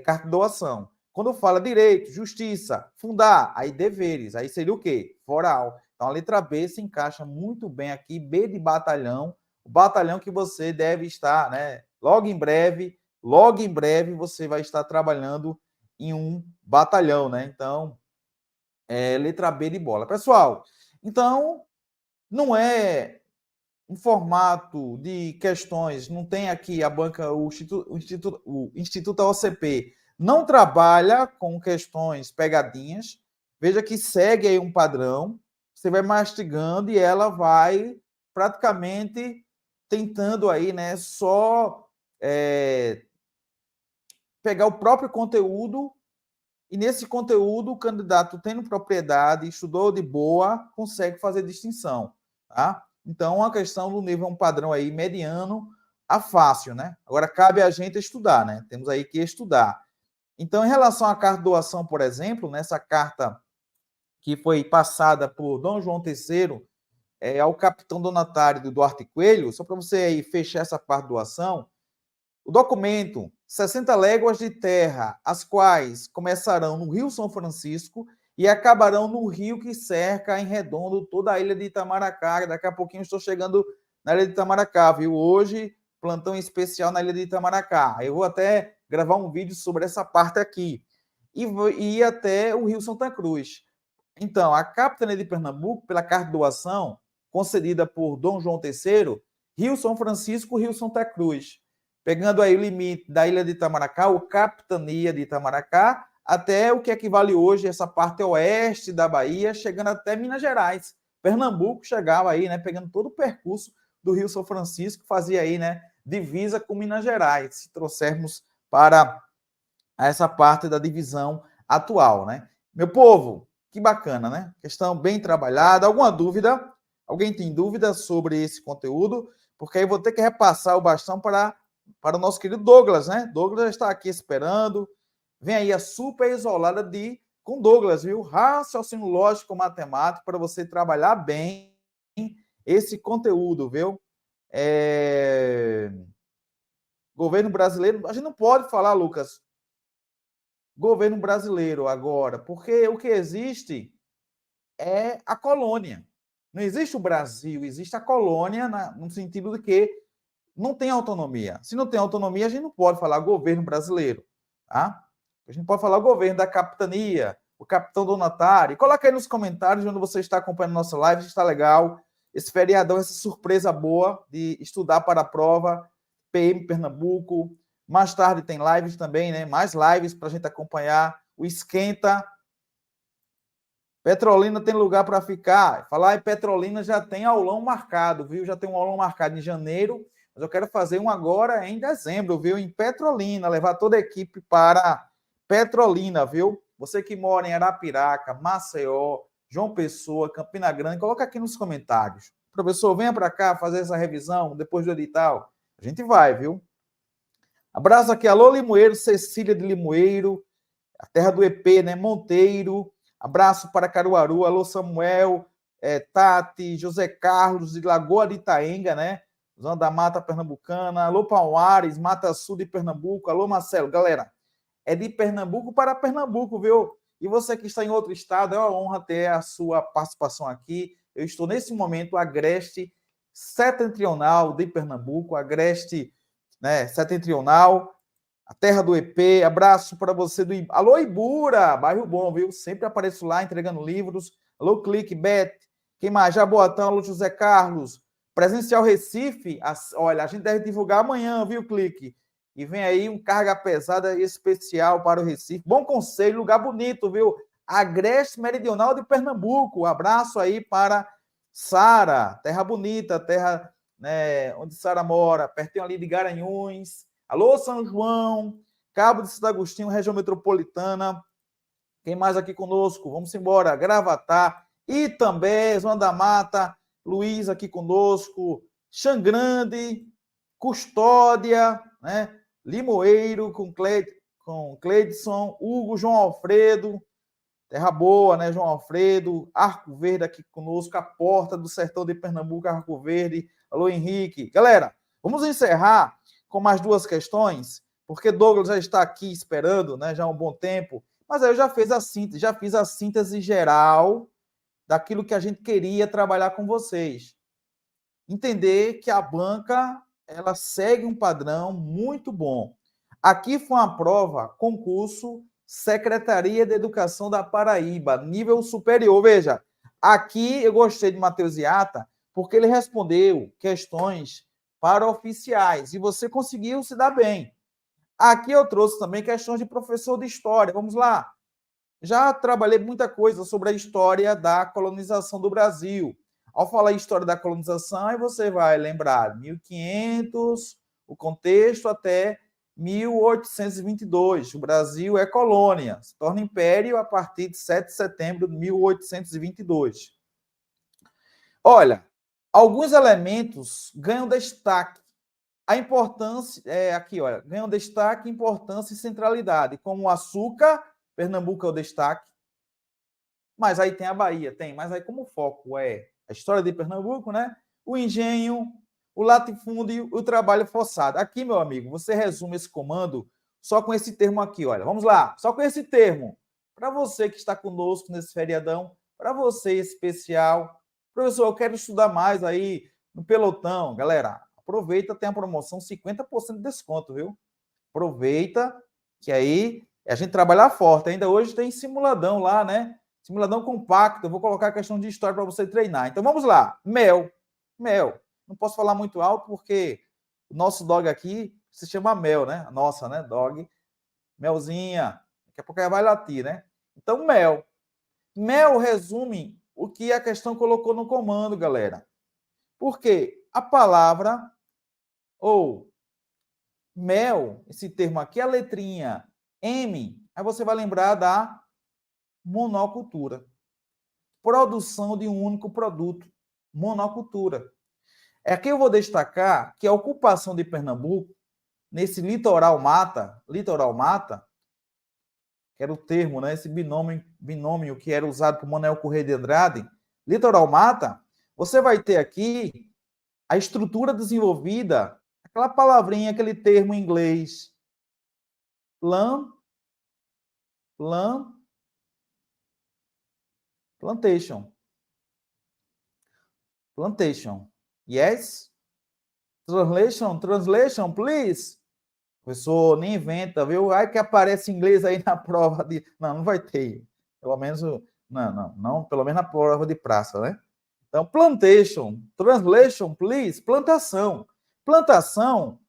carta de doação. Quando fala direito, justiça, fundar, aí deveres, aí seria o quê? Foral. Então, a letra B se encaixa muito bem aqui, B de batalhão, o batalhão que você deve estar, né? Logo em breve você vai estar trabalhando em um batalhão, né? Então, letra B de bola. Pessoal, então, não é um formato de questões, não tem aqui a banca, o Instituto OCP não trabalha com questões pegadinhas. Veja que segue aí um padrão, você vai mastigando e ela vai praticamente tentando aí, né, só pegar o próprio conteúdo e nesse conteúdo o candidato tendo propriedade, estudou de boa, consegue fazer distinção, tá? Então, a questão do nível é um padrão aí mediano a fácil, né? Agora, cabe a gente estudar, né? Temos aí que estudar. Então, em relação à carta de doação, por exemplo, nessa carta que foi passada por Dom João III ao capitão donatário do Duarte Coelho, só para você aí fechar essa parte de doação, o documento, 60 léguas de terra, as quais começarão no Rio São Francisco e acabarão no rio que cerca em redondo toda a ilha de Itamaracá. Daqui a pouquinho estou chegando na ilha de Itamaracá, viu? Hoje, plantão especial na ilha de Itamaracá. Eu vou até gravar um vídeo sobre essa parte aqui. E ir até o Rio Santa Cruz. Então, a capitania de Pernambuco, pela carta de doação, concedida por Dom João III, Rio São Francisco, Rio Santa Cruz. Pegando aí o limite da ilha de Itamaracá, ou capitania de Itamaracá, até o que equivale hoje essa parte oeste da Bahia, chegando até Minas Gerais. Pernambuco chegava aí, né, pegando todo o percurso do Rio São Francisco, fazia aí, né, divisa com Minas Gerais, se trouxermos para essa parte da divisão atual, né? Meu povo, Que bacana, né? Questão bem trabalhada. Alguma dúvida? Alguém tem dúvida sobre esse conteúdo? Porque aí vou ter que repassar o bastão para o nosso querido Douglas, né? Douglas já está aqui esperando. Vem aí a super isolada com Douglas, viu? Raciocínio lógico matemático para você trabalhar bem esse conteúdo, viu? Governo brasileiro, a gente não pode falar, Lucas, governo brasileiro agora, porque o que existe é a colônia. Não existe o Brasil, existe a colônia no sentido de que não tem autonomia. Se não tem autonomia, a gente não pode falar governo brasileiro, tá? A gente pode falar governo da capitania, o capitão donatário. Coloca aí nos comentários onde você está acompanhando nossa live, se está legal. Esse feriadão, essa surpresa boa de estudar para a prova, PM Pernambuco. Mais tarde tem lives também, né? Mais lives para a gente acompanhar o esquenta. Petrolina tem lugar para ficar. Falar em Petrolina já tem aulão marcado, viu? Já tem um aulão marcado em janeiro, mas eu quero fazer um agora em dezembro, viu? Em Petrolina, levar toda a equipe para Petrolina, viu? Você que mora em Arapiraca, Maceió, João Pessoa, Campina Grande, coloca aqui nos comentários. Professor, venha para cá fazer essa revisão depois do edital. A gente vai, viu? Abraço aqui, alô Limoeiro, Cecília de Limoeiro, a terra do EP, né? Monteiro. Abraço para Caruaru, alô Samuel, Tati, José Carlos, de Lagoa de Itaenga, né? Zona da Mata Pernambucana, alô Palmares, Mata Sul de Pernambuco, alô Marcelo. Galera, é de Pernambuco para Pernambuco, viu? E você que está em outro estado, é uma honra ter a sua participação aqui. Eu estou nesse momento agreste setentrional de Pernambuco, agreste, né, setentrional, a terra do EP. Abraço para você do alô Ibura, bairro bom, viu? Sempre apareço lá entregando livros. Alô Clickbet, quem mais? Jaboatão, alô José Carlos. Presencial Recife, olha, a gente deve divulgar amanhã, viu, Clique? E vem aí um carga pesada especial para o Recife. Bom Conselho, lugar bonito, viu? Agreste Meridional de Pernambuco. Abraço aí para Sara, terra bonita, terra, né, onde Sara mora, pertinho ali de Garanhuns. Alô, São João, Cabo de Santo Agostinho, região metropolitana. Quem mais aqui conosco? Vamos embora. Gravatá, Itambé, Zona da Mata, Luiz aqui conosco, Xangrande, Custódia, né? Limoeiro com Cleidson, Hugo, João Alfredo, Terra Boa, né? João Alfredo, Arco Verde aqui conosco, a porta do sertão de Pernambuco, Arco Verde. Alô, Henrique. Galera, vamos encerrar com mais duas questões, porque Douglas já está aqui esperando, né? Já há um bom tempo. Mas aí eu já fiz a síntese geral daquilo que a gente queria trabalhar com vocês. Entender que a banca ela segue um padrão muito bom. Aqui foi uma prova, concurso, Secretaria de Educação da Paraíba, nível superior. Veja, aqui eu gostei de Matheus Iata, porque ele respondeu questões para oficiais, e você conseguiu se dar bem. Aqui eu trouxe também questões de professor de história. Vamos lá. Já trabalhei muita coisa sobre a história da colonização do Brasil. Ao falar em história da colonização, aí você vai lembrar 1500, o contexto até 1822. O Brasil é colônia, se torna império a partir de 7 de setembro de 1822. Olha, alguns elementos ganham destaque. A importância, aqui, olha, ganham destaque, importância e centralidade, como o açúcar, Pernambuco é o destaque, mas aí tem a Bahia, mas aí como foco é a história de Pernambuco, né? O engenho, o latifúndio, o trabalho forçado. Aqui, meu amigo, você resume esse comando só com esse termo aqui, olha. Vamos lá, só com esse termo. Para você que está conosco nesse feriadão, para você especial, professor, eu quero estudar mais aí no pelotão. Galera, aproveita, tem a promoção 50% de desconto, viu? Aproveita, que aí a gente trabalha forte. Ainda hoje tem simuladão lá, né? Simuladão compacto. Eu vou colocar a questão de história para você treinar. Então vamos lá. Mel. Não posso falar muito alto porque o nosso dog aqui se chama Mel, né? A nossa, né? Dog. Melzinha. Daqui a pouco ela vai latir, né? Então, mel. Mel resume o que a questão colocou no comando, galera. Por quê? A palavra ou mel, esse termo aqui, a letrinha M, aí você vai lembrar da monocultura. produção de um único produto, monocultura. Aqui eu vou destacar que a ocupação de Pernambuco, nesse litoral mata, que era o termo, né, esse binômio que era usado por Manuel Corrêa de Andrade, litoral mata, você vai ter aqui a estrutura desenvolvida, aquela palavrinha, aquele termo em inglês, plantation. Yes? Translation, please. O professor nem inventa, viu? Ai que aparece inglês aí na prova de... Não vai ter. Pelo menos, não, pelo menos na prova de praça, né? Então, plantation, translation, please, plantação. Plantação,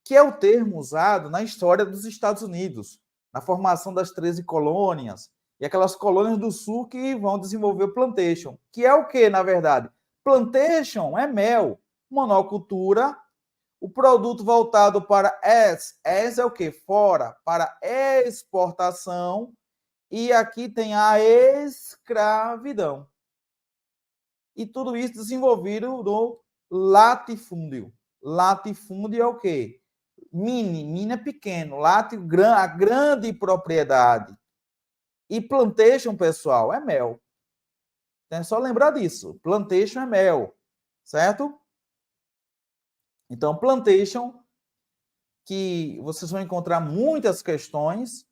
que é o termo usado na história dos Estados Unidos, na formação das 13 colônias, e aquelas colônias do sul que vão desenvolver o plantation, que é o que, na verdade? Plantation é mel, monocultura, o produto voltado para as é o que? Fora, para exportação, e aqui tem a escravidão. E tudo isso desenvolvido no latifúndio. Latifúndio é o quê? Mini é pequeno, a grande propriedade. E plantation, pessoal, é mel. Então é só lembrar disso. Plantation é mel, certo? Então, plantation, que vocês vão encontrar muitas questões,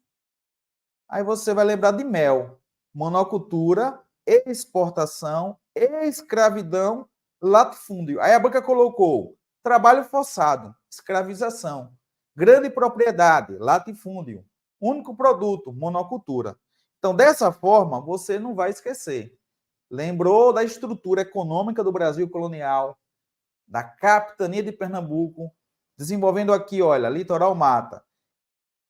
aí você vai lembrar de mel, monocultura, exportação, escravidão, latifúndio. Aí a banca colocou trabalho forçado, escravização, grande propriedade, latifúndio, único produto, monocultura. Então, dessa forma, você não vai esquecer. Lembrou da estrutura econômica do Brasil colonial, da capitania de Pernambuco, desenvolvendo aqui, olha, litoral mata.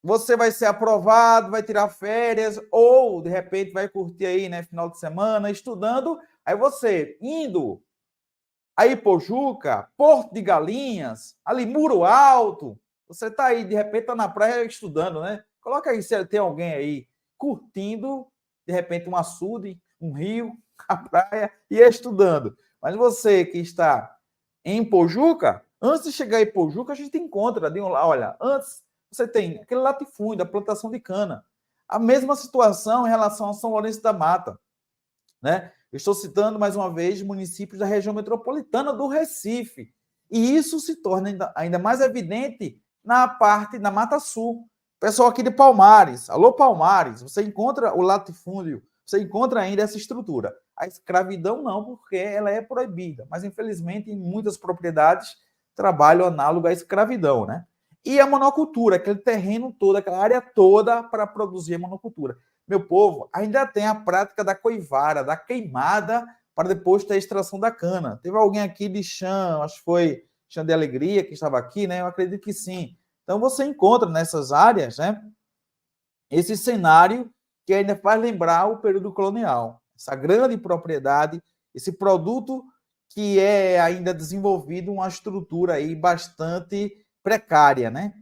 Você vai ser aprovado, vai tirar férias, ou, de repente, vai curtir aí, né, final de semana, estudando. Aí você, indo a Ipojuca, Porto de Galinhas, ali Muro Alto, você está aí, de repente, está na praia estudando, né? Coloca aí se tem alguém aí curtindo, de repente, um açude, um rio, a praia, e estudando. Mas você que está em Pojuca, antes de chegar em Pojuca, a gente encontra, olha, antes você tem aquele latifúndio, da plantação de cana. A mesma situação em relação a São Lourenço da Mata, né? Eu estou citando, mais uma vez, municípios da região metropolitana do Recife. E isso se torna ainda mais evidente na Mata Sul. Pessoal aqui de Palmares, alô Palmares, você encontra o latifúndio, você encontra ainda essa estrutura. A escravidão não, porque ela é proibida, mas infelizmente em muitas propriedades trabalham análogo à escravidão, né? E a monocultura, aquele terreno todo, aquela área toda para produzir a monocultura. Meu povo, ainda tem a prática da coivara, da queimada, para depois ter a extração da cana. Teve alguém aqui de Chã, acho que foi Chã de Alegria, que estava aqui, né? Eu acredito que sim. Então, você encontra nessas áreas, né, esse cenário que ainda faz lembrar o período colonial. Essa grande propriedade, esse produto que é ainda desenvolvido uma estrutura aí bastante precária, né?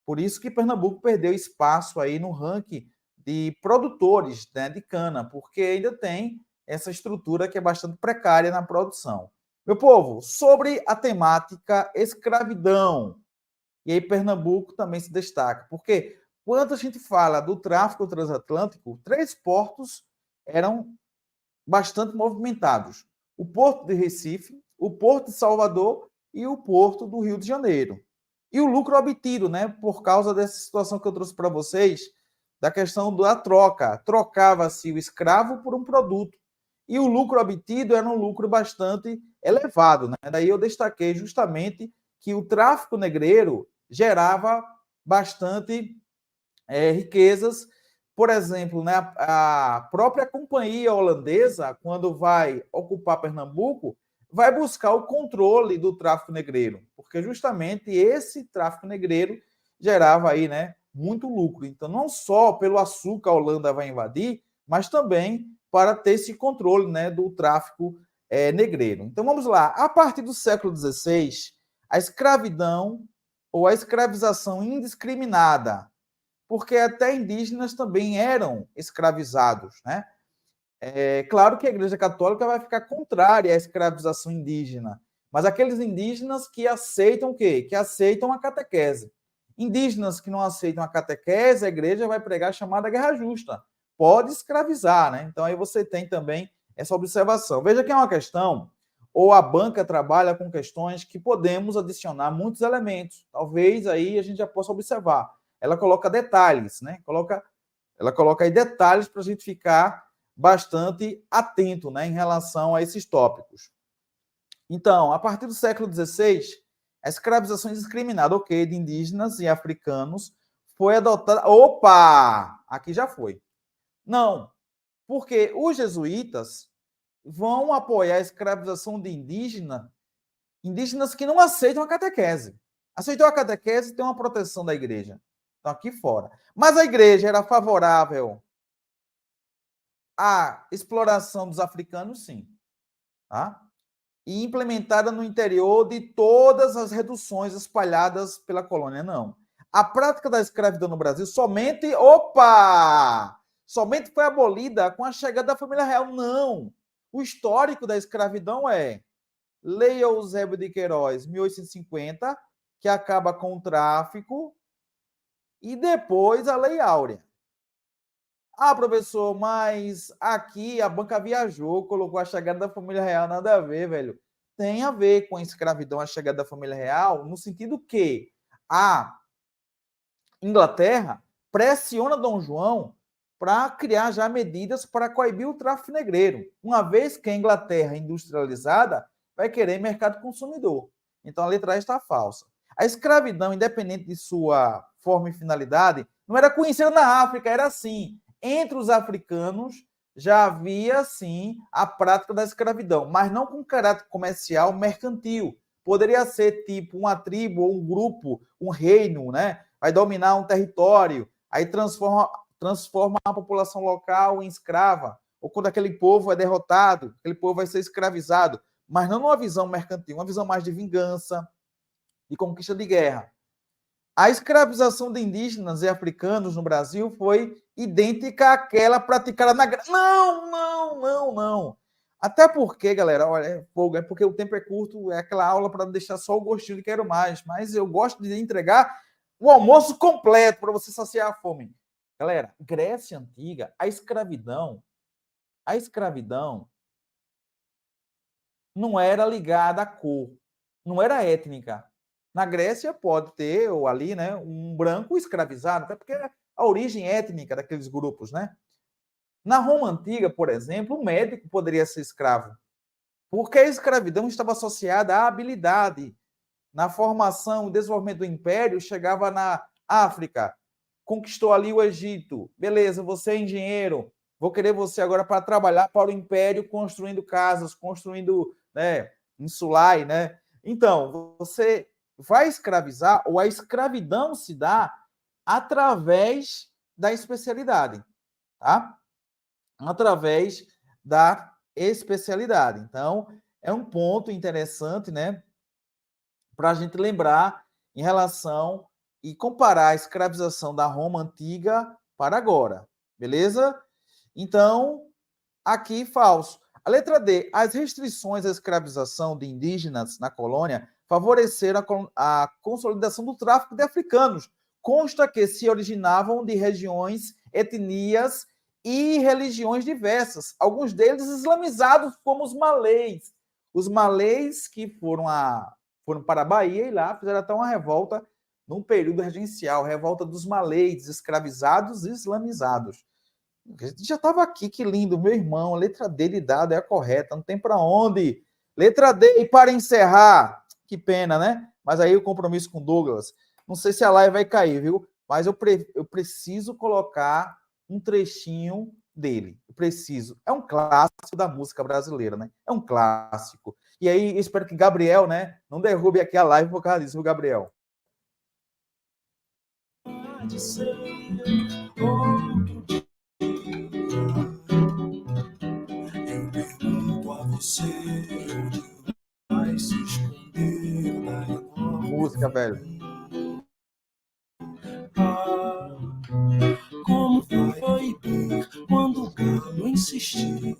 Por isso que Pernambuco perdeu espaço aí no ranking de produtores, né, de cana, porque ainda tem essa estrutura que é bastante precária na produção. Meu povo, sobre a temática escravidão, e aí Pernambuco também se destaca, porque quando a gente fala do tráfico transatlântico, 3 portos eram bastante movimentados: o Porto de Recife, o Porto de Salvador e o Porto do Rio de Janeiro. E o lucro obtido, né, por causa dessa situação que eu trouxe para vocês, da questão da troca. Trocava-se o escravo por um produto. E o lucro obtido era um lucro bastante elevado, né? Daí eu destaquei justamente que o tráfico negreiro gerava bastante riquezas. Por exemplo, né, a própria companhia holandesa, quando vai ocupar Pernambuco, vai buscar o controle do tráfico negreiro, porque justamente esse tráfico negreiro gerava aí, né, muito lucro. Então, não só pelo açúcar a Holanda vai invadir, mas também para ter esse controle, né, do tráfico negreiro. Então, vamos lá. A partir do século XVI, a escravidão ou a escravização indiscriminada, porque até indígenas também eram escravizados, né? É claro que a Igreja Católica vai ficar contrária à escravização indígena, mas aqueles indígenas que aceitam o quê? Que aceitam a catequese. Indígenas que não aceitam a catequese, a igreja vai pregar a chamada guerra justa. Pode escravizar, né? Então aí você tem também essa observação. Veja que é uma questão, ou a banca trabalha com questões que podemos adicionar muitos elementos. Talvez aí a gente já possa observar. Ela coloca detalhes, né? Ela coloca aí detalhes para a gente ficar bastante atento, né, em relação a esses tópicos. Então, a partir do século XVI, a escravização indiscriminada, ok, de indígenas e africanos foi adotada. Opa! Aqui já foi. Não, porque os jesuítas vão apoiar a escravização de indígenas que não aceitam a catequese. Aceitou a catequese, tem uma proteção da igreja. Então, aqui fora. Mas a igreja era favorável à exploração dos africanos, sim. Tá? E implementada no interior de todas as reduções espalhadas pela colônia, não. A prática da escravidão no Brasil somente foi abolida com a chegada da família real, não. O histórico da escravidão é Lei Eusébio de Queiroz, 1850, que acaba com o tráfico, e depois a Lei Áurea. Ah, professor, mas aqui a banca viajou, colocou a chegada da família real, nada a ver, velho. Tem a ver com a escravidão, a chegada da família real, no sentido que a Inglaterra pressiona Dom João para criar já medidas para coibir o tráfico negreiro, uma vez que a Inglaterra industrializada vai querer mercado consumidor. Então a letra A está falsa. A escravidão, independente de sua forma e finalidade, não era conhecida na África, era assim. Entre os africanos já havia, sim, a prática da escravidão, mas não com caráter comercial mercantil. Poderia ser tipo uma tribo ou um grupo, um reino, né? Vai dominar um território, aí transforma a população local em escrava, ou quando aquele povo é derrotado, aquele povo vai ser escravizado, mas não numa visão mercantil, uma visão mais de vingança, de conquista de guerra. A escravização de indígenas e africanos no Brasil foi idêntica àquela praticada na... Não. Até porque, galera, olha, é fogo, é porque o tempo é curto, é aquela aula para deixar só o gostinho de quero mais, mas eu gosto de entregar o almoço completo para você saciar a fome. Galera, Grécia Antiga, a escravidão não era ligada à cor, não era étnica. Na Grécia pode ter, ou ali, né, um branco escravizado, até porque é a origem étnica daqueles grupos, né? Na Roma Antiga, por exemplo, o médico poderia ser escravo, porque a escravidão estava associada à habilidade. Na formação e desenvolvimento do império, chegava na África, conquistou ali o Egito. Beleza, você é engenheiro, vou querer você agora para trabalhar para o império, construindo casas, construindo, né, insulai, né? Então, você vai escravizar, ou a escravidão se dá através da especialidade, tá? Através da especialidade. Então, é um ponto interessante, né, para a gente lembrar em relação e comparar a escravização da Roma antiga para agora, beleza? Então, aqui falso. A letra D, as restrições à escravização de indígenas na colônia favoreceram a consolidação do tráfico de africanos. Consta que se originavam de regiões, etnias e religiões diversas, alguns deles islamizados, como os malês. Os malês que foram para a Bahia e lá fizeram até uma revolta num período regencial, revolta dos malês, escravizados e islamizados. Já estava aqui, que lindo, meu irmão. A letra D de dado é a correta, não tem para onde. Letra D, e para encerrar, que pena, né? Mas aí o compromisso com Douglas. Não sei se a live vai cair, viu? Mas eu preciso colocar um trechinho dele. Eu preciso. É um clássico da música brasileira, né? É um clássico. E aí, espero que Gabriel, né, não derrube aqui a live por causa disso, viu, Gabriel? De ser outro dia. Eu pergunto a você onde vai se esconder da enorme música, velho. Como foi proibir quando o galo insistir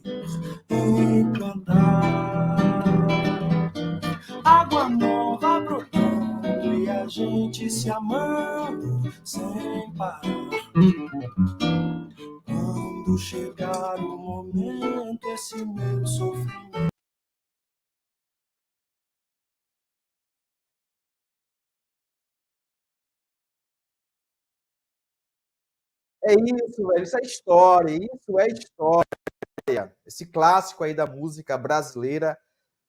em cantar. Água nova brotando e a gente se amando sem parar. Quando chegar o momento, esse meu sofrimento. É isso, velho. Isso é história. Isso é história. Esse clássico aí da música brasileira.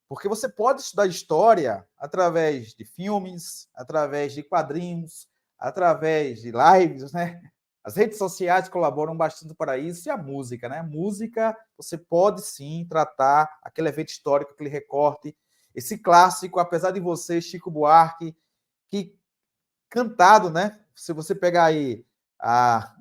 Porque você pode estudar história através de filmes, através de quadrinhos, através de lives, né? As redes sociais colaboram bastante para isso, e a música, né? A música, você pode sim tratar aquele evento histórico, aquele recorte, esse clássico, apesar de você, Chico Buarque, que cantado, né? Se você pegar aí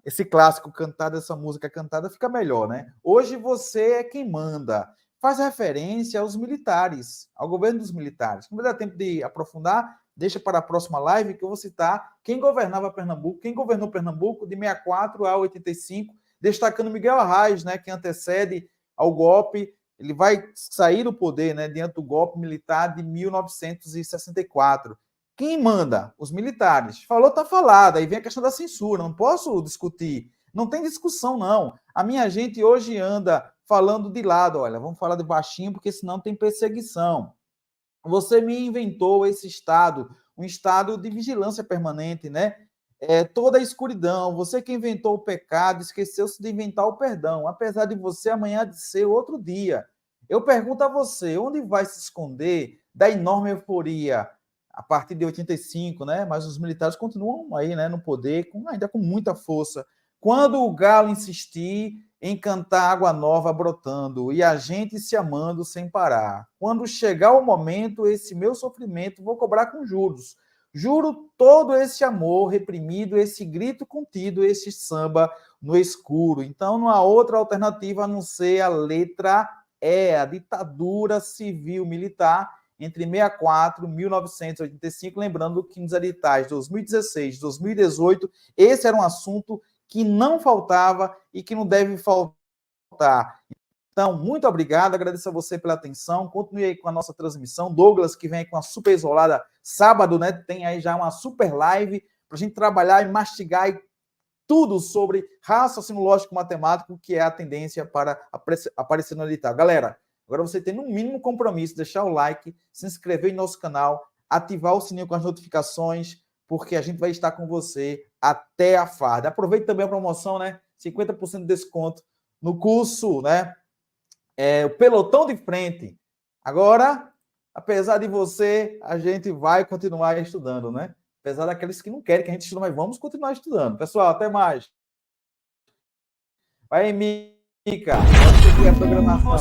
esse clássico cantado, essa música cantada, fica melhor, né? Hoje você é quem manda. Faz referência aos militares, ao governo dos militares. Não vai dar tempo de aprofundar, deixa para a próxima live que eu vou citar quem governava Pernambuco, quem governou Pernambuco de 64 a 85, destacando Miguel Arraes, né, que antecede ao golpe. Ele vai sair do poder, né, diante do golpe militar de 1964. Quem manda? Os militares. Falou, tá falado. Aí vem a questão da censura. Não posso discutir. Não tem discussão, não. A minha gente hoje anda falando de lado. Olha, vamos falar de baixinho, porque senão tem perseguição. Você me inventou esse estado, um estado de vigilância permanente, né? Toda a escuridão. Você que inventou o pecado, esqueceu-se de inventar o perdão. Apesar de você amanhã de ser outro dia. Eu pergunto a você, onde vai se esconder da enorme euforia a partir de 85, né? Mas os militares continuam aí, né, no poder, ainda com muita força. Quando o galo insistir em cantar água nova brotando e a gente se amando sem parar. Quando chegar o momento, esse meu sofrimento vou cobrar com juros. Juro todo esse amor reprimido, esse grito contido, esse samba no escuro. Então não há outra alternativa a não ser a letra E, a ditadura civil-militar entre 64 e 1985, lembrando que nos editais de 2016 e 2018, esse era um assunto que não faltava e que não deve faltar. Então, muito obrigado, agradeço a você pela atenção, continue aí com a nossa transmissão, Douglas, que vem aí com a super isolada, sábado, né, tem aí já uma super live, para a gente trabalhar e mastigar tudo sobre raciocínio lógico matemático, que é a tendência para aparecer no edital. Galera, agora você tem no mínimo compromisso, deixar o like, se inscrever em nosso canal, ativar o sininho com as notificações, porque a gente vai estar com você até a farda. Aproveite também a promoção, né? 50% de desconto no curso, né? O pelotão de frente. Agora, apesar de você, a gente vai continuar estudando, né? Apesar daqueles que não querem que a gente estude, mas vamos continuar estudando. Pessoal, até mais. Vai, Mica. Pode seguir a programação.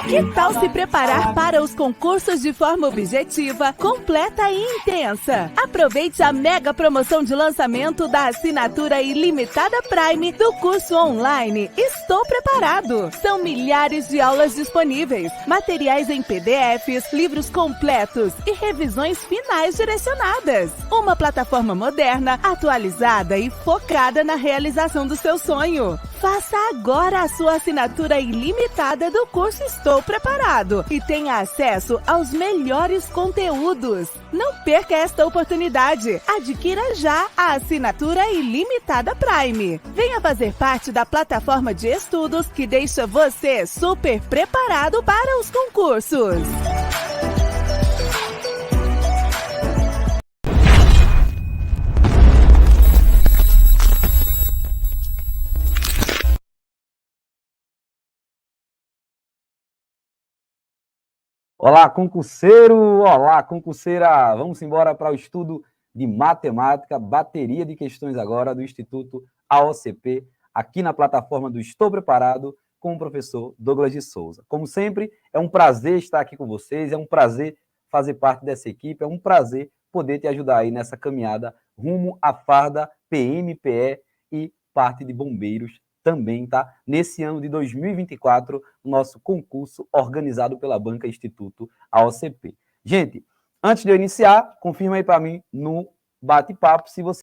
Que tal se preparar para os concursos de forma objetiva, completa e intensa? Aproveite a mega promoção de lançamento da assinatura ilimitada Prime do curso online Estou Preparado. São milhares de aulas disponíveis, materiais em PDFs, livros completos e revisões finais direcionadas. Uma plataforma moderna, atualizada e focada na realização do seu sonho. Faça agora a sua assinatura ilimitada do curso Estou Preparado e tenha acesso aos melhores conteúdos. Não perca esta oportunidade. Adquira já a assinatura ilimitada Prime. Venha fazer parte da plataforma de estudos que deixa você super preparado para os concursos. Olá, concurseiro! Olá, concurseira! Vamos embora para o estudo de matemática, bateria de questões agora do Instituto AOCP, aqui na plataforma do Estou Preparado, com o professor Douglas de Souza. Como sempre, é um prazer estar aqui com vocês, é um prazer fazer parte dessa equipe, é um prazer poder te ajudar aí nessa caminhada rumo à farda PM, PE e parte de bombeiros também, tá? Nesse ano de 2024, o nosso concurso organizado pela Banca Instituto AOCP. Gente, Antes de eu iniciar, confirma aí para mim no bate-papo se você